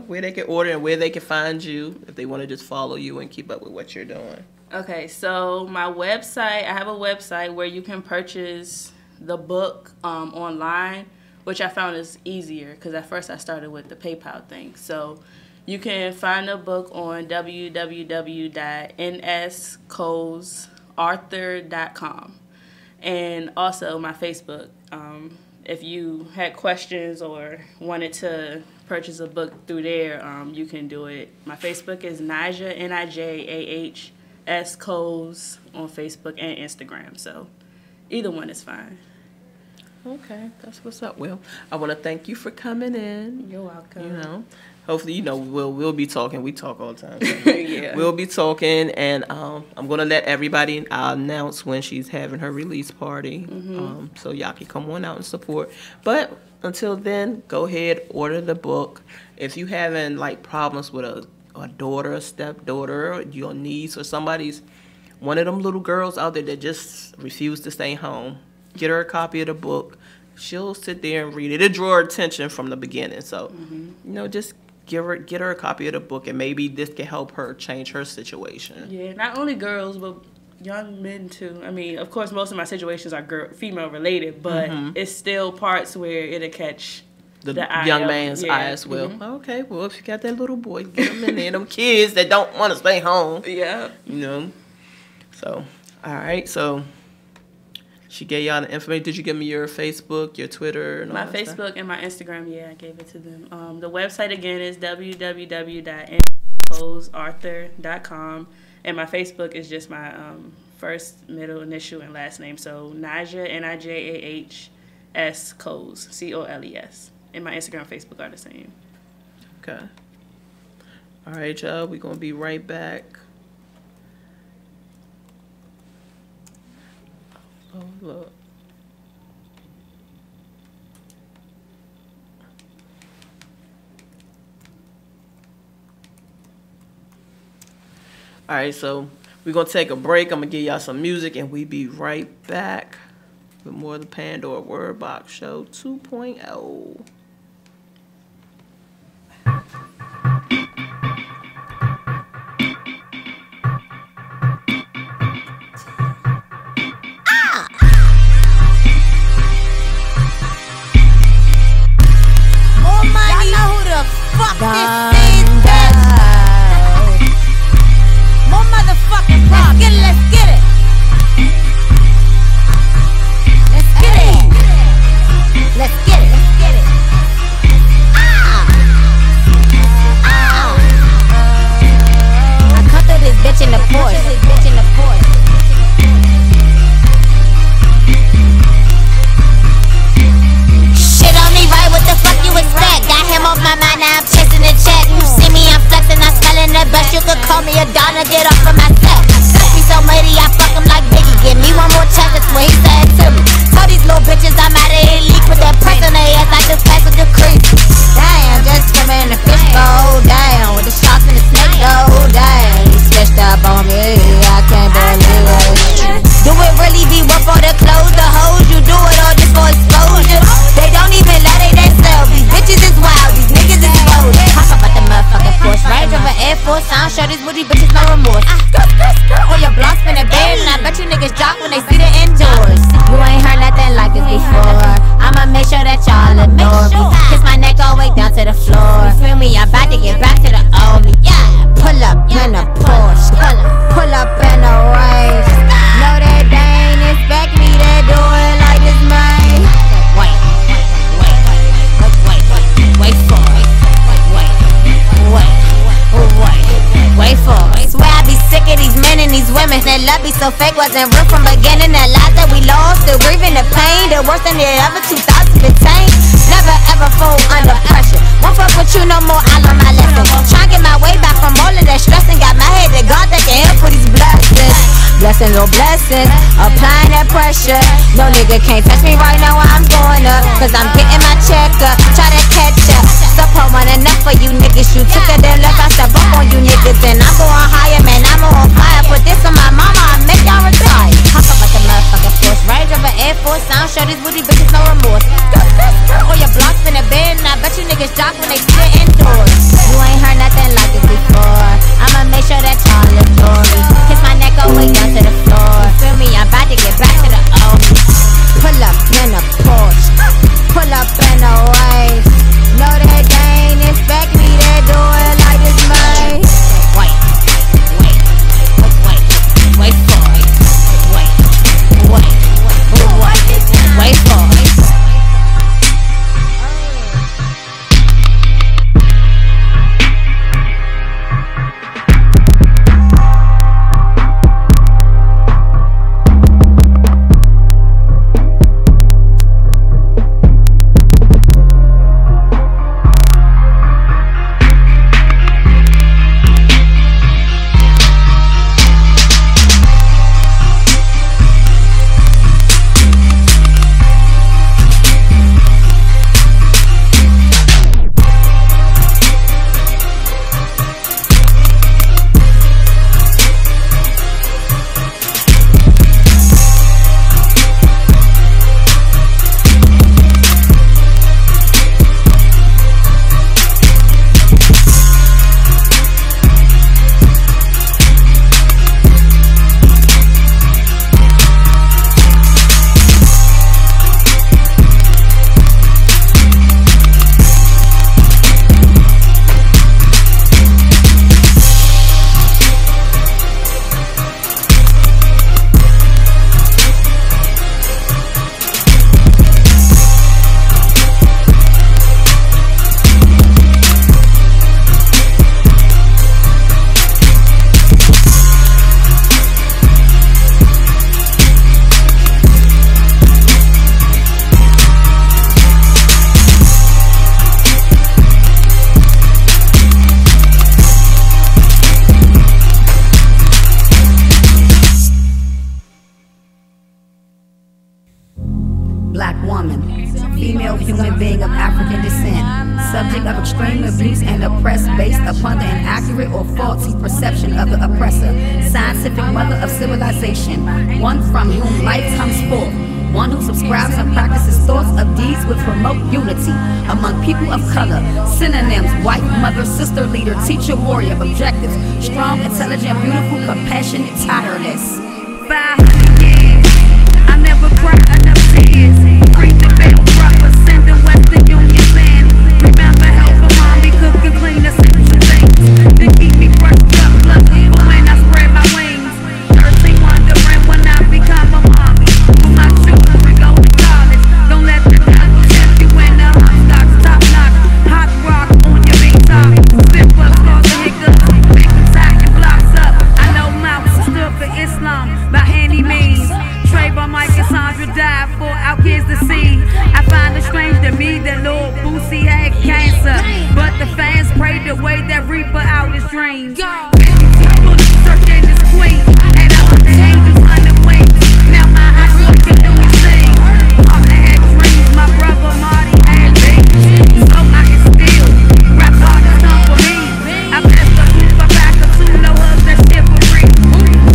where they can order and where they can find you if they want to just follow you and keep up with what you're doing. Okay, so my website, I have a website where you can purchase the book online, which I found is easier because at first I started with the PayPal thing. So you can find the book on www.nscolesarthur.com. And also my Facebook. If you had questions or wanted to purchase a book through there, you can do it. My Facebook is Nijah, Nijahs Coles on Facebook and Instagram. So either one is fine. Okay, that's what's up. Well, I want to thank you for coming in. You're welcome. Hopefully, we'll be talking. We talk all the time. Yeah. We'll be talking, and I'm going to let everybody announce when she's having her release party, so y'all can come on out and support. But until then, go ahead, order the book. If you having like problems with a daughter, a stepdaughter, or your niece, or one of them little girls out there that just refuse to stay home, get her a copy of the book. She'll sit there and read it. It'll draw her attention from the beginning. So, just get her a copy of the book, and maybe this can help her change her situation. Yeah, not only girls, but young men too. I mean, of course, most of my situations are female related, but it's still parts where it'll catch the young man's eye as well. Okay, well, if you got that little boy, get them in there. Them kids that don't want to stay home. Yeah. So, all right, so she gave y'all the information. Did you give me your Facebook, your Twitter? And all my that Facebook stuff? and my Instagram, yeah, I gave it to them. The website, again, is www.nscolesarthur.com. And my Facebook is just my first, middle, initial, and last name. So Nijah, Nijahs Coles, Coles. And my Instagram and Facebook are the same. Okay. All right, y'all. We're going to be right back. Oh, look. All right, so we're going to take a break. I'm going to give y'all some music, and we be right back with more of the Pandora Word Box Show 2.0. Fuck this thing, more motherfucking rock. Let's get it. Let's get it. Let's get it. Let's get it. love be so fake, wasn't real from beginning. The lies that we lost, still grieving the pain. The worst than the ever 2015. Never ever fold under pressure. Won't fuck with you no more, I learned my lesson. Trying to get my way back from all of that stress and got my head to God that can help with these blessings. Blessings on blessings, applying that pressure. No nigga can't touch me right now while I'm going up, cause I'm getting my check up, try to catch up. Support one enough for you niggas. You took it then left, I step up on you niggas. And I'm going higher, man, I'm on fire. Put this on my mama, I make y'all retire. Hop up like a motherfucking force, rage over Air Force. I don't show these booty bitches no remorse. Or your blocks in the bed, and I bet you niggas jock when they sit indoors. You ain't heard nothing like this before. I'ma make sure that y'all adore me. Kiss my neck all the way down to the floor. Feel me? I'm about to get back to the old me. Pull up in a Porsche, pull up in a wave. Know that they ain't expect me to do it like this, man. Wait for it. Wait for it. female human being of African descent, subject of extreme abuse and oppressed based upon the inaccurate or faulty perception of the oppressor, scientific mother of civilization, one from whom life comes forth, one who subscribes and practices thoughts of deeds which promote unity among people of color. Synonyms: wife, mother, sister, leader, teacher, warrior. Objectives: strong, intelligent, beautiful, compassionate, tireless. 500 years, I never cried enough tears. Bring the veil proper, send the Western Union land. Remember help for mommy, cook and clean, essential things. They keep me brushed up, lucky for when I spread my wings. Thirsty, wondering when I become a mommy. For my children go to college. Don't let the devil tempt you when the hot stocks top notch. Hot rock on your big top. Spit bucks, cause the hiccups. Make them tie your blocks up. I know Mouse stood for Islam by any means. Trayvon, Mike, and Sandra died for our kids to see. I find it strange to me that Lord Boosie had cancer, but the fans prayed the way that Reaper out his dreams. People searching this queen, and all the angels under wings. Now my eyes looking through his thing. All I had dreams, my brother Marty had dreams, so I can still rap all this time for me. I blessed the roof, I back up to no hugs, that chivalry.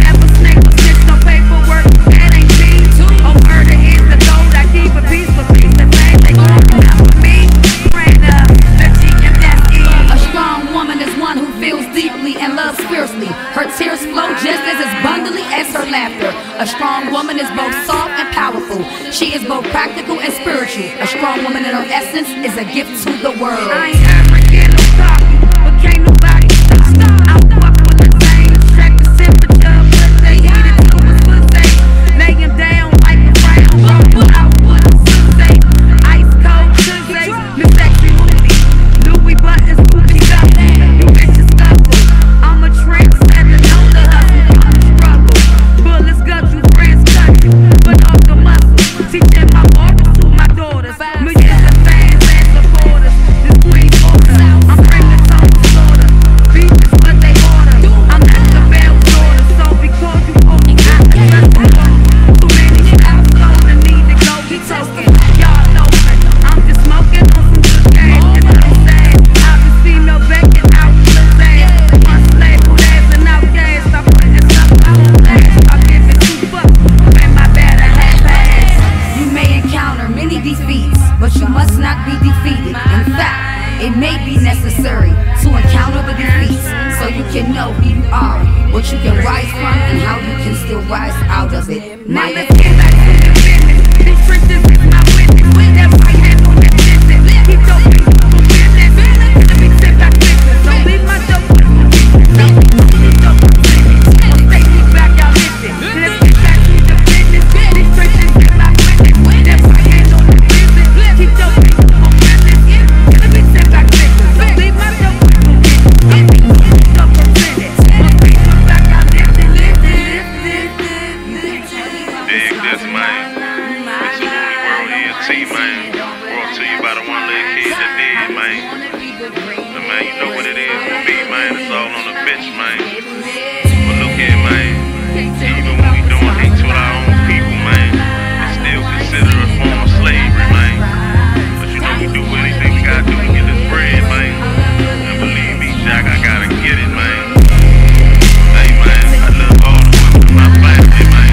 Never snake or snitch, no paperwork, that ain't me. Oh, murder is the gold, I keep a piece for peace and fame. They gon' come out for me. Brenda, the cheek and that's it. A strong woman is one who feels deeply and loves fiercely. Her tears flow just as abundantly as her laughter. A strong woman is both soft and powerful. She is both practical and spiritual. A strong woman in her essence is a gift to the world. I ain't ever get no coffee, but can't nobody stop. I walk with the same, check the temperature, but they heat it to his pussy. Lay him down like a brown, roll out with a sussy. Ice cold Tuesday, Miss Sexy Movie. Louis Buttons, Gucci Belt, you bitches scuffle. I'm a trendsetter, know the hustle from the struggle. Now let's get back to the business. These Christians is my witness. That right hand on that business. Keep your feet on business. To the big setback business. Don't leave myself with no business. Now we know you don't business. On stage, keep back out listen. Let's get back to the business. These Christians is my witness. That right hand on that business. Keep your feet on business. To the big setback business. Don't leave myself with no business. Now we know you don't business. On stage, keep back out listen. Dig this, man. It's a Woolly World ENT, man. Brought to you by the one little kid that did, man. And man, you know what it is for me, man. It's all on the bitch, man. But look here, man. Even when we doing hate to our own people, man, it's still considered a form of slavery, man. But you know we do anything we gotta do to get this bread, man. And believe me, Jack, I gotta get it, man. Hey, man, I love all the women in my family, man.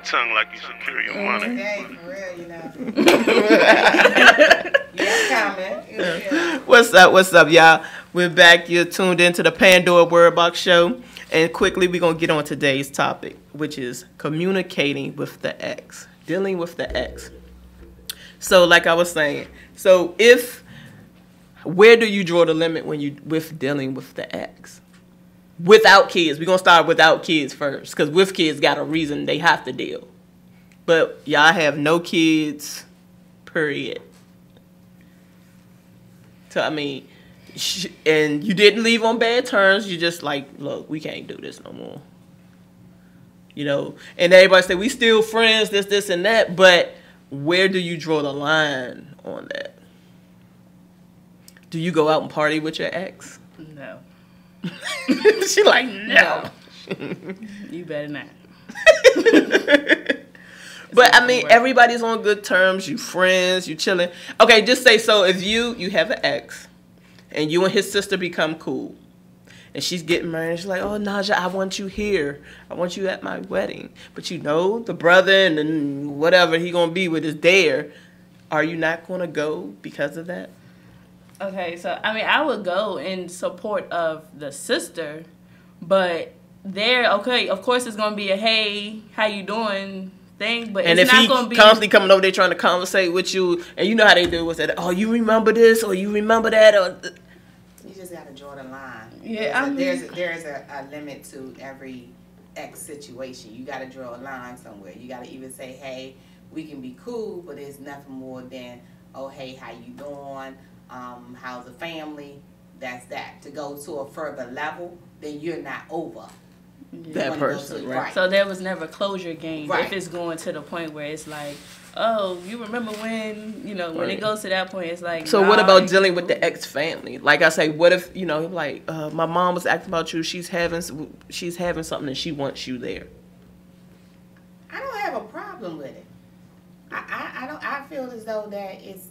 Tongue like you secure your money. Hey, for real, you know. What's up, y'all? We're back. You're tuned into the Pandora Word Box Show. And quickly, we're going to get on today's topic, which is communicating with the ex. Dealing with the ex. So, like I was saying, where do you draw the limit with dealing with the ex? Without kids. We're going to start without kids first. Because with kids got a reason they have to deal. But y'all have no kids, period. So, I mean, and you didn't leave on bad terms. You just like, look, we can't do this no more. You know, and everybody say, we still friends, this, and that. But where do you draw the line on that? Do you go out and party with your ex? No. She like, no. You better not. But I mean, everybody's on good terms. You friends, you chilling. Okay, just say so. If you have an ex, and you and his sister become cool, and she's getting married, she's like, oh Naja, I want you here. I want you at my wedding. But you know, the brother and then whatever he gonna be with is there. Are you not gonna go because of that? Okay, so I mean, I would go in support of the sister, but okay, of course it's gonna be a hey, how you doing thing, but and it's not gonna be constantly coming over there trying to conversate with you, and you know how they do with that. Oh, you remember this or you remember that, or you just gotta draw the line. Yeah, there's a limit to every ex situation. You gotta draw a line somewhere. You gotta even say, hey, we can be cool, but it's nothing more than, oh hey, how you doing? How's the family? That's that. To go to a further level, then you're not over that person, right? So there was never closure game. Right. If it's going to the point where it's like, oh, you remember when, when it goes to that point, it's like. So what about dealing with the ex family? Like I say, what if like my mom was asking about you? She's having something and she wants you there. I don't have a problem with it. I don't. I feel as though that it's.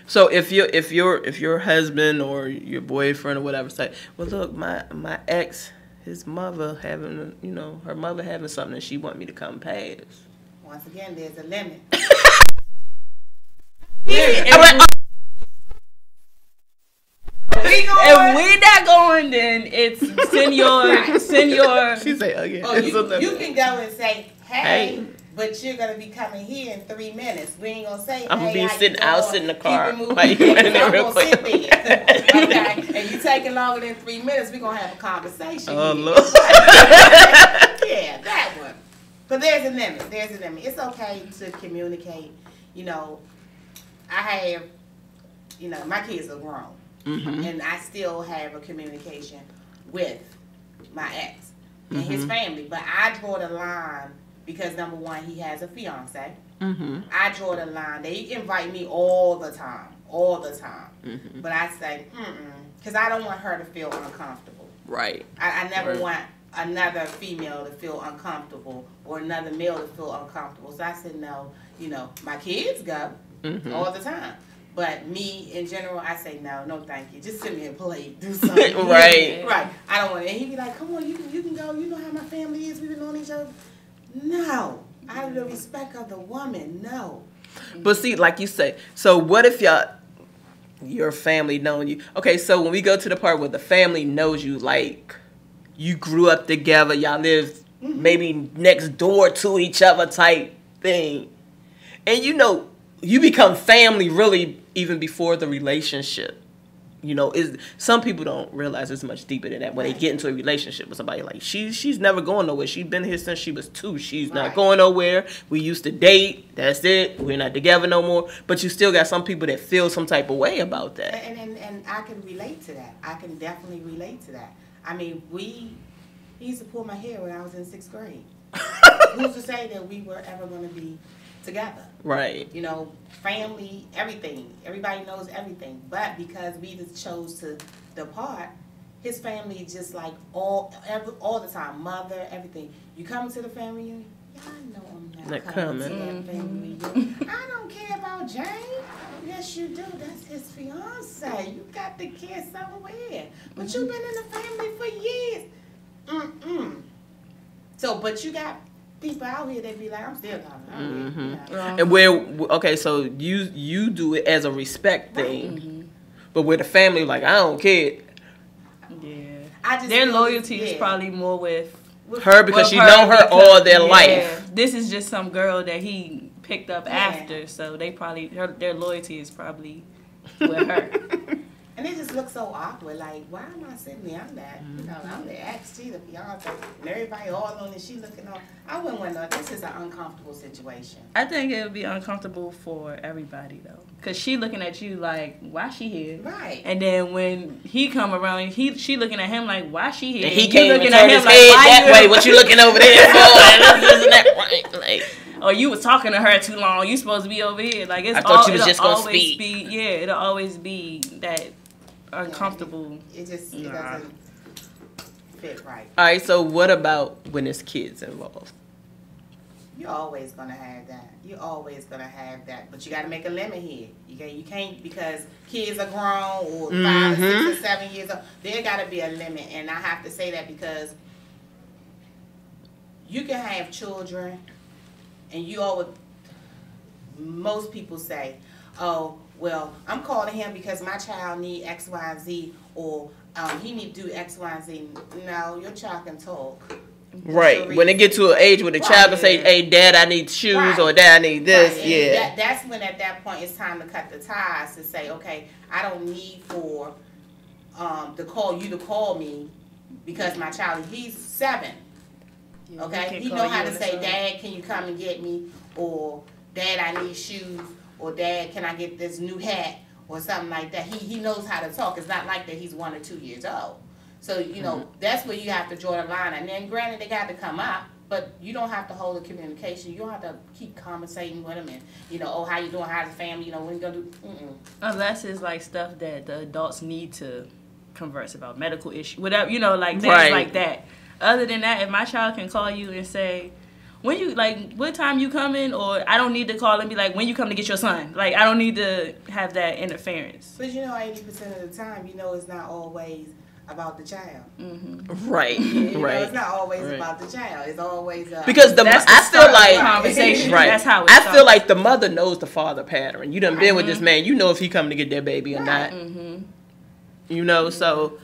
So if your husband or your boyfriend or whatever say, well look, my ex, his mother having her mother having something and she want me to come past. Once again, there's a limit. If we not going, then it's send your. She say again. Oh, you can go and say, hey. But you're gonna be coming here in 3 minutes. We ain't gonna say. I'm gonna be sitting in the car. I'm gonna sit there. Okay, and you taking longer than 3 minutes. We're gonna have a conversation. Oh Lord. Yeah, that one. But there's a limit. It's okay to communicate. I have. My kids are grown, and I still have a communication with my ex and his family. But I draw the line. Because number one, he has a fiance. I draw the line. They invite me all the time. But I say, because I don't want her to feel uncomfortable. Right. I never want another female to feel uncomfortable or another male to feel uncomfortable. So I said, no, my kids go all the time. But me, in general, I say, no, thank you. Just send me a plate. Do something. Right. Right. I don't want it. And he'd be like, come on, you can go. You know how my family is. We've been on each other. No. Out of the respect of the woman, no. But see, like you say, so what if your family knowing you? Okay, so when we go to the part where the family knows you, like you grew up together, y'all live maybe next door to each other type thing. And you become family really even before the relationship. Some people don't realize it's much deeper than that when they get into a relationship with somebody. Like she's never going nowhere. She's been here since she was 2. She's not going nowhere. We used to date. That's it. We're not together no more. But you still got some people that feel some type of way about that. And I can relate to that. I can definitely relate to that. I mean, he used to pull my hair when I was in 6th grade. Who's to say that we were ever going to be together? Right. Family, everything. Everybody knows everything. But because we just chose to depart, his family just like all the time, mother, everything. You come to the family reunion? Yeah, I know I'm not coming to that family reunion. I don't care about Jane. Yes, you do. That's his fiance. You got the kids somewhere. But you've been in the family for years. So, but you got people out here that be like, I'm still coming. And so you do it as a respect thing, but with the family, like I don't care. Yeah, their loyalty is probably more with her because she know her all their life. This is just some girl that he picked up after, so they probably their loyalty is probably with her. And it just looks so awkward. Like, why am I sitting there? I'm that, I'm the ex, she the fiance, and everybody all on it. She looking on. I wouldn't want to. This is an uncomfortable situation. I think it would be uncomfortable for everybody though, cause she looking at you like, why she here? Right. And then when he come around, she looking at him like, why she here? And he can't even turn his head that way. What you looking over there for? Isn't that right? Like. Or you was talking to her too long. You supposed to be over here. Like I thought you was just gonna speak. It'll always be that uncomfortable. It doesn't fit right. All right. So what about when there's kids involved? You're always gonna have that. You're always gonna have that. But you got to make a limit here. You can't because kids are grown or 5 or 6 or 7 years old. There got to be a limit, and I have to say that because you can have children. And most people say, oh, well, I'm calling him because my child need X, Y, and Z, or he need to do X, Y, and Z. No, your child can talk. Right. When they get to an age where the child can say, hey, Dad, I need shoes, or Dad, I need this, That's when at that point it's time to cut the ties to say, okay, I don't need for to call you to call me because my child, he's 7. Okay, he know how to say, Dad, can you come and get me? Or Dad, I need shoes. Or Dad, can I get this new hat? Or something like that. He knows how to talk. It's not like that he's 1 or 2 years old. So, that's where you have to draw the line. And then granted, they got to come up, but you don't have to hold the communication. You don't have to keep conversating with them and, oh, how you doing? How's the family? When you going to do? Unless it's like stuff that the adults need to converse about, medical issues, whatever, like things like that. Other than that, if my child can call you and say, when you, what time you coming? Or I don't need to call and be like, when you come to get your son? Like, I don't need to have that interference. But 80% of the time, it's not always about the child. Right, right. It's not always about the child. It's always because I feel like conversation. Right. That's how I feel like the mother knows the father pattern. You done been with this man. You know if he coming to get their baby or not. So.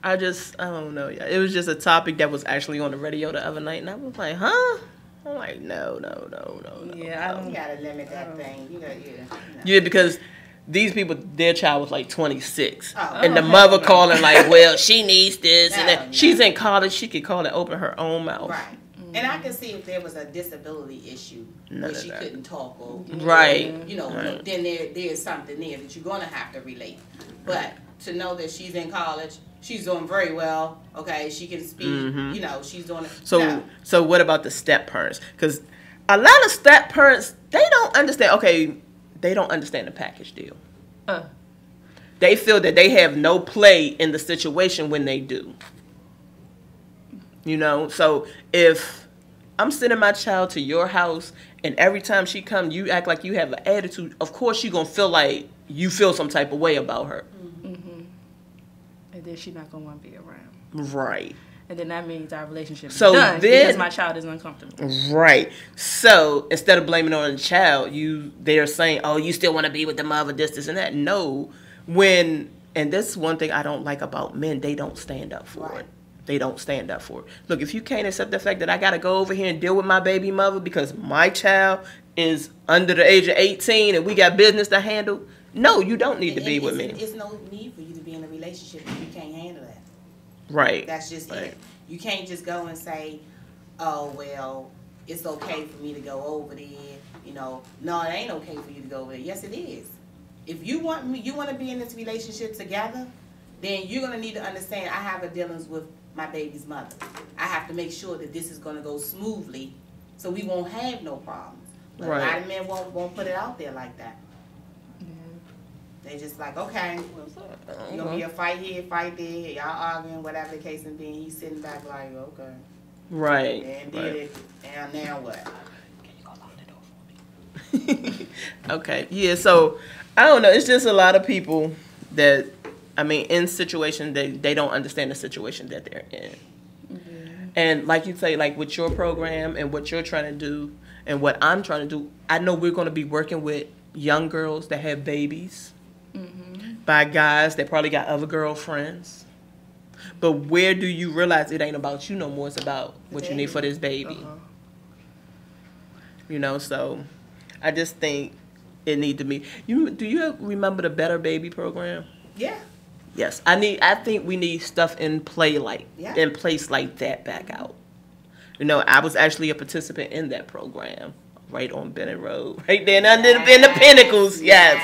I don't know. It was just a topic that was actually on the radio the other night, and I was like, huh? I'm like, no. Yeah, you gotta limit that thing. Yeah, because these people, their child was like 26, and the mother calling like, well, she needs this, and then she's in college. She could call and open her own mouth. Right. And I can see if there was a disability issue where she couldn't talk, or then there's something there that you're gonna have to relate. But to know that she's in college. She's doing very well. Okay, she can speak. She's doing it. So what about the step parents? Because a lot of step parents, they don't understand. Okay, they don't understand the package deal. They feel that they have no play in the situation when they do. So if I'm sending my child to your house and every time she comes, you act like you have an attitude, of course you're gonna feel like you feel some type of way about her. And then she's not gonna want to be around. Right. And then that means our relationship is So done then, because my child is uncomfortable. Right. So instead of blaming it on the child, they're saying, "Oh, you still want to be with the mother, this, and that." No, and this is one thing I don't like about men. They don't stand up for it. They don't stand up for it. Look, if you can't accept the fact that I got to go over here and deal with my baby mother because my child is under the age of 18 and we got business to handle, no, you don't need to be with me. It's no need for you to be in a relationship if you can't handle that. Right. That's just it. You can't just go and say, "Oh, well, it's okay for me to go over there." You know, no, it ain't okay for you to go over there. Yes, it is. If you want to be in this relationship together, then you're gonna need to understand I have a dealings with my baby's mother. I have to make sure that this is gonna go smoothly, so we won't have no problems. But a lot of men won't put it out there like that. They just like, okay, you gonna be a fight here, fight there, y'all arguing, whatever the case may be. He's sitting back like, okay, right, and did it, and now what? Can you go lock the door for me? Okay, yeah. So I don't know. It's just a lot of people that, I mean, in situations they don't understand the situation that they're in. And like you say, like with your program and what you're trying to do and what I'm trying to do, I know we're going to be working with young girls that have babies by guys that probably got other girlfriends. But where do you realize it ain't about you no more? It's about what you need for this baby. You know, so I just think it need to be. Do you remember the Better Baby program? Yeah. Yes, I think we need stuff in place like that back out. You know, I was actually a participant in that program, right on Bennett Road, right there in the Pinnacles. Yes,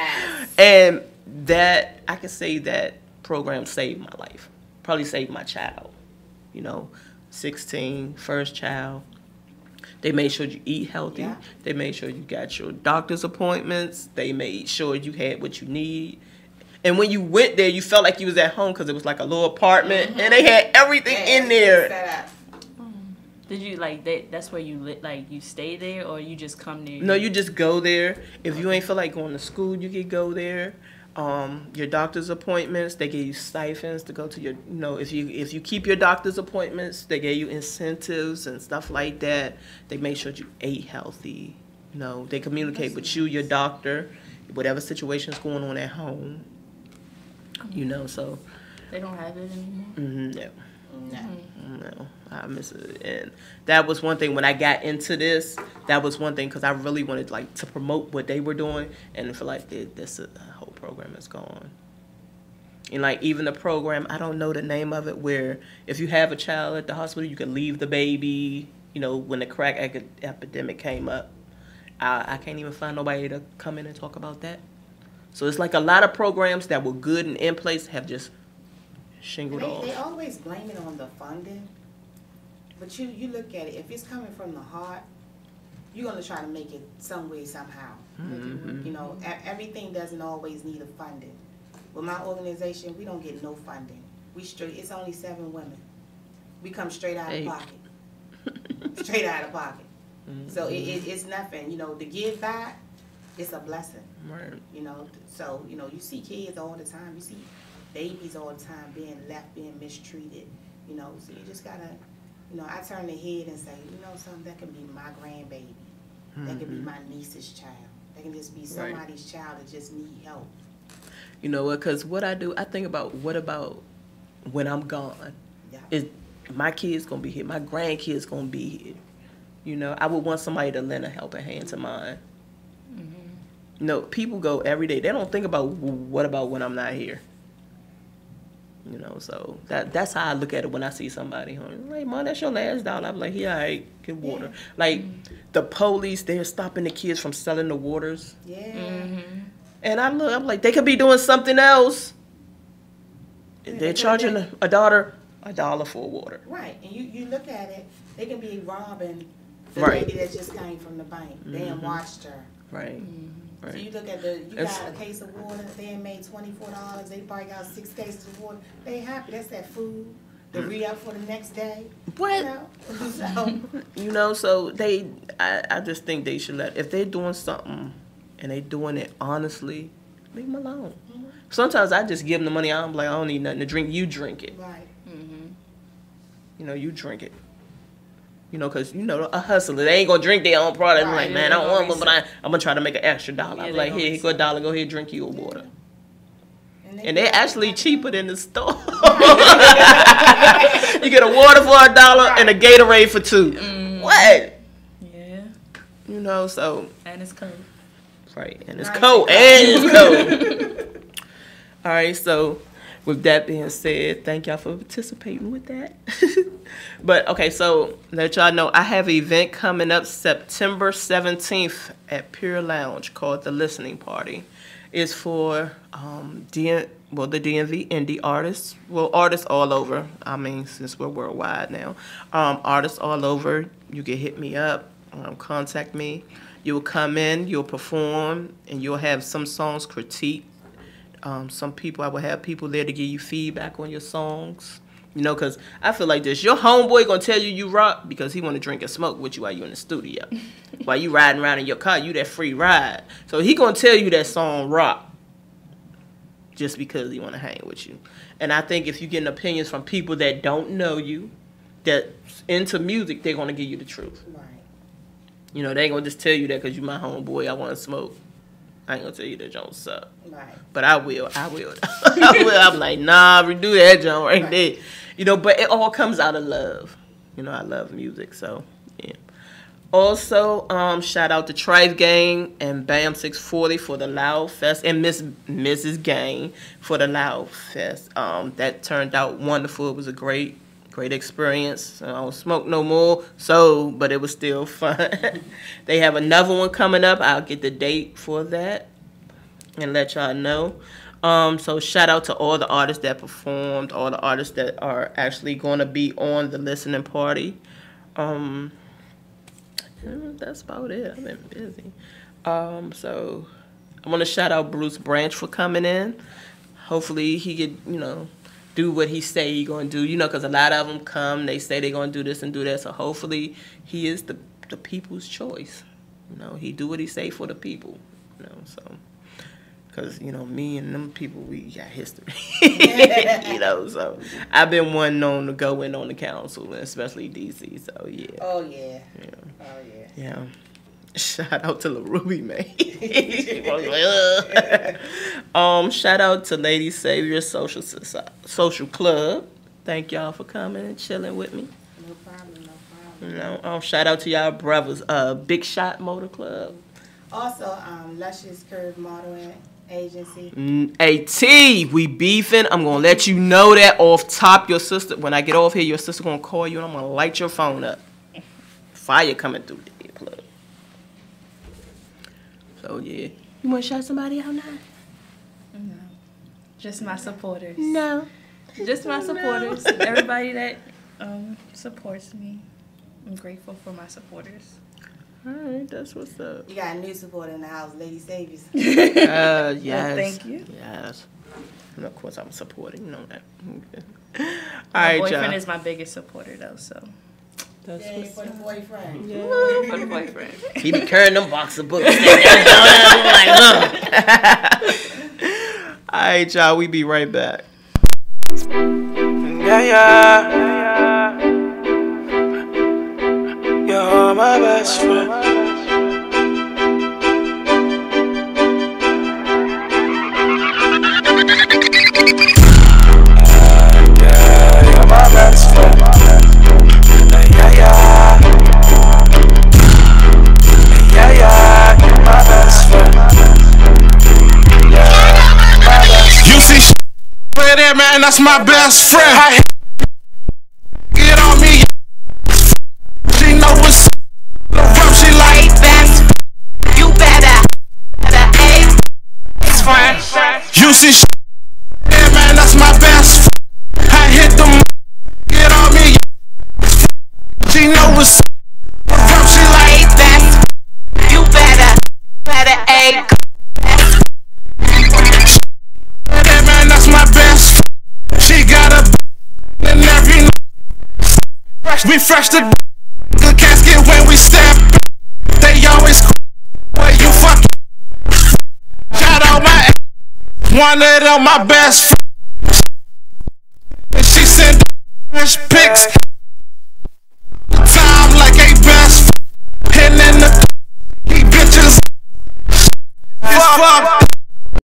and that I can say that program saved my life. Probably saved my child. You know, 16, first child. They made sure you eat healthy. Yeah. They made sure you got your doctor's appointments. They made sure you had what you need. And when you went there, you felt like you was at home because it was like a little apartment, and they had everything in there. Did you that's where you you stay there, or you just come there? No, you just go there. If you ain't feel like going to school, you could go there. Your doctor's appointments, they give you stipends to go to your. You know, if you keep your doctor's appointments, they gave you incentives and stuff like that. They make sure you ate healthy. You know, they communicate with you, your doctor, whatever situation's going on at home. You know, so they don't have it anymore. No, I miss it. And that was one thing when I got into this. That was one thing because I really wanted to promote what they were doing, and I feel like this whole program is gone. And even the program, I don't know the name of it, where if you have a child at the hospital, you can leave the baby. You know, when the crack epidemic came up, I can't even find nobody to come in and talk about that. So it's like a lot of programs that were good and in place have just shingled off. They always blame it on the funding, but you look at it. If it's coming from the heart, you're gonna try to make it some way somehow. You know, everything doesn't always need a funding. With my organization, we don't get no funding. It's only 7 women. We come straight out of pocket. Straight out of pocket. So it's nothing. You know, to give back, it's a blessing. Right. You know, so, you know, you see kids all the time. You see babies all the time being left, being mistreated. You know, so you just gotta, you know, I turn the head and say, you know something, that can be my grandbaby. That can be my niece's child. That can just be somebody's child that just need help. You know what? Because what I do, I think about what about when I'm gone? Yeah. Is my kids gonna be here? My grandkids gonna be here? You know, I would want somebody to lend a helping hand to mine. You know, people go every day. They don't think about what about when I'm not here. You know, so that's how I look at it when I see somebody. Like, Mom, that's your last dollar. I'm like, yeah, all right, get water. Like, the police, they're stopping the kids from selling the waters. Yeah. And I'm like, they could be doing something else. They're charging a daughter $1 for water. Right, and you look at it, they can be robbing the lady that just came from the bank. They ain't watched her. Right. Right. So you look at you got a case of water, they made $24, they probably got 6 cases of water. They happy, that's that food, the re-up for the next day. What? You know? You know, so I just think they should if they're doing something and they doing it honestly, leave them alone. Sometimes I just give them the money. I'm like, I don't need nothing to drink. You drink it. Right. You know, you drink it. You know, because, you know, a hustler, they ain't going to drink their own product. I'm like, man, I don't want one, but I'm going to try to make an extra dollar. I'm like, here go $1. Go ahead, drink your water. And they're actually cheaper than the store. You get a water for $1 and a Gatorade for $2. What? Yeah. You know, so. And it's cold. Right, and it's cold. And it's cold. All right, so with that being said, thank y'all for participating with that. But, okay, so let y'all know, I have an event coming up September 17th at Pure Lounge called The Listening Party. It's for the DMV indie artists. Well, artists all over. I mean, since we're worldwide now. Artists all over. You can hit me up, contact me. You'll come in, you'll perform, and you'll have some songs critiqued. Some people, I will have people there to give you feedback on your songs. You know, because I feel like this. Your homeboy going to tell you rock because he want to drink and smoke with you while you in the studio. While you riding around in your car, you that free ride. So he going to tell you that song rock just because he want to hang with you. And I think if you're getting opinions from people that don't know you, that's into music, they're going to give you the truth. Right. You know, they ain't going to just tell you that because you my homeboy, I want to smoke. I ain't going to tell you that joint suck. Right. But I will. I will. I'm like, nah, redo that joint right there. You know, but it all comes out of love. You know, I love music, so, yeah. Also, shout out to Trife Gang and Bam 640 for the Loud Fest, and Mrs. Gang for the Loud Fest. That turned out wonderful. It was a great experience. I don't smoke no more, but it was still fun. They have another one coming up. I'll get the date for that and let y'all know. So shout out to all the artists that performed, all the artists that are actually going to be on the listening party. That's about it. I've been busy. So I want to shout out Bruce Branch for coming in. Hopefully he could, you know, do what he say he gonna do. You know, because a lot of them come, they say they gonna do this and do that. So hopefully he is the people's choice. You know, he do what he say for the people. You know, so. Because, you know, me and them people, we got history. You know, so I've been one known to go in on the council, especially D.C., so yeah. Oh, yeah. Yeah. Oh, yeah. Yeah. Shout out to La Ruby, man. Shout out to Lady Savior Social Club. Thank y'all for coming and chilling with me. No problem, no problem. You know, shout out to y'all brothers, Big Shot Motor Club. Also, Luscious Curve Modeling Agency. Hey, T, we beefing. I'm going to let you know that off top. Your sister, when I get off here, your sister going to call you and I'm going to light your phone up. Fire coming through the earplug. So, yeah. You want to shout somebody out now? No. Just my supporters. No. Just my supporters. Everybody that supports me. I'm grateful for my supporters. All right, that's what's up. You got a new supporter in the house, Lady Saviors. Yes. Well, thank you. Yes. And of course, I'm a supporter. You know that. Okay. My All right, boyfriend y'all. is my biggest supporter, though, so. That's Yay, for the boyfriend. Yeah, for the boyfriend. He be carrying them box of books. I'm like, look. All right, y'all. We be right back. Yeah. You're my best friend. Yeah, you're my best friend. Yeah, you're my best friend. Yeah, my best friend. You see over there, man, that's my best friend. Get on me. She know what's up. She like that. You better friend. You see yeah, man, that's my best friend. I hit them. Get on me. She know what's up. She like that. You better aim. yeah, man, that's my best friend. She got a and every we fresh to the casket when we step. They always where you fucking shout out my one of them my best friends. And she sent fresh pics. Time like a best friend. And then the bitches. It's fuck.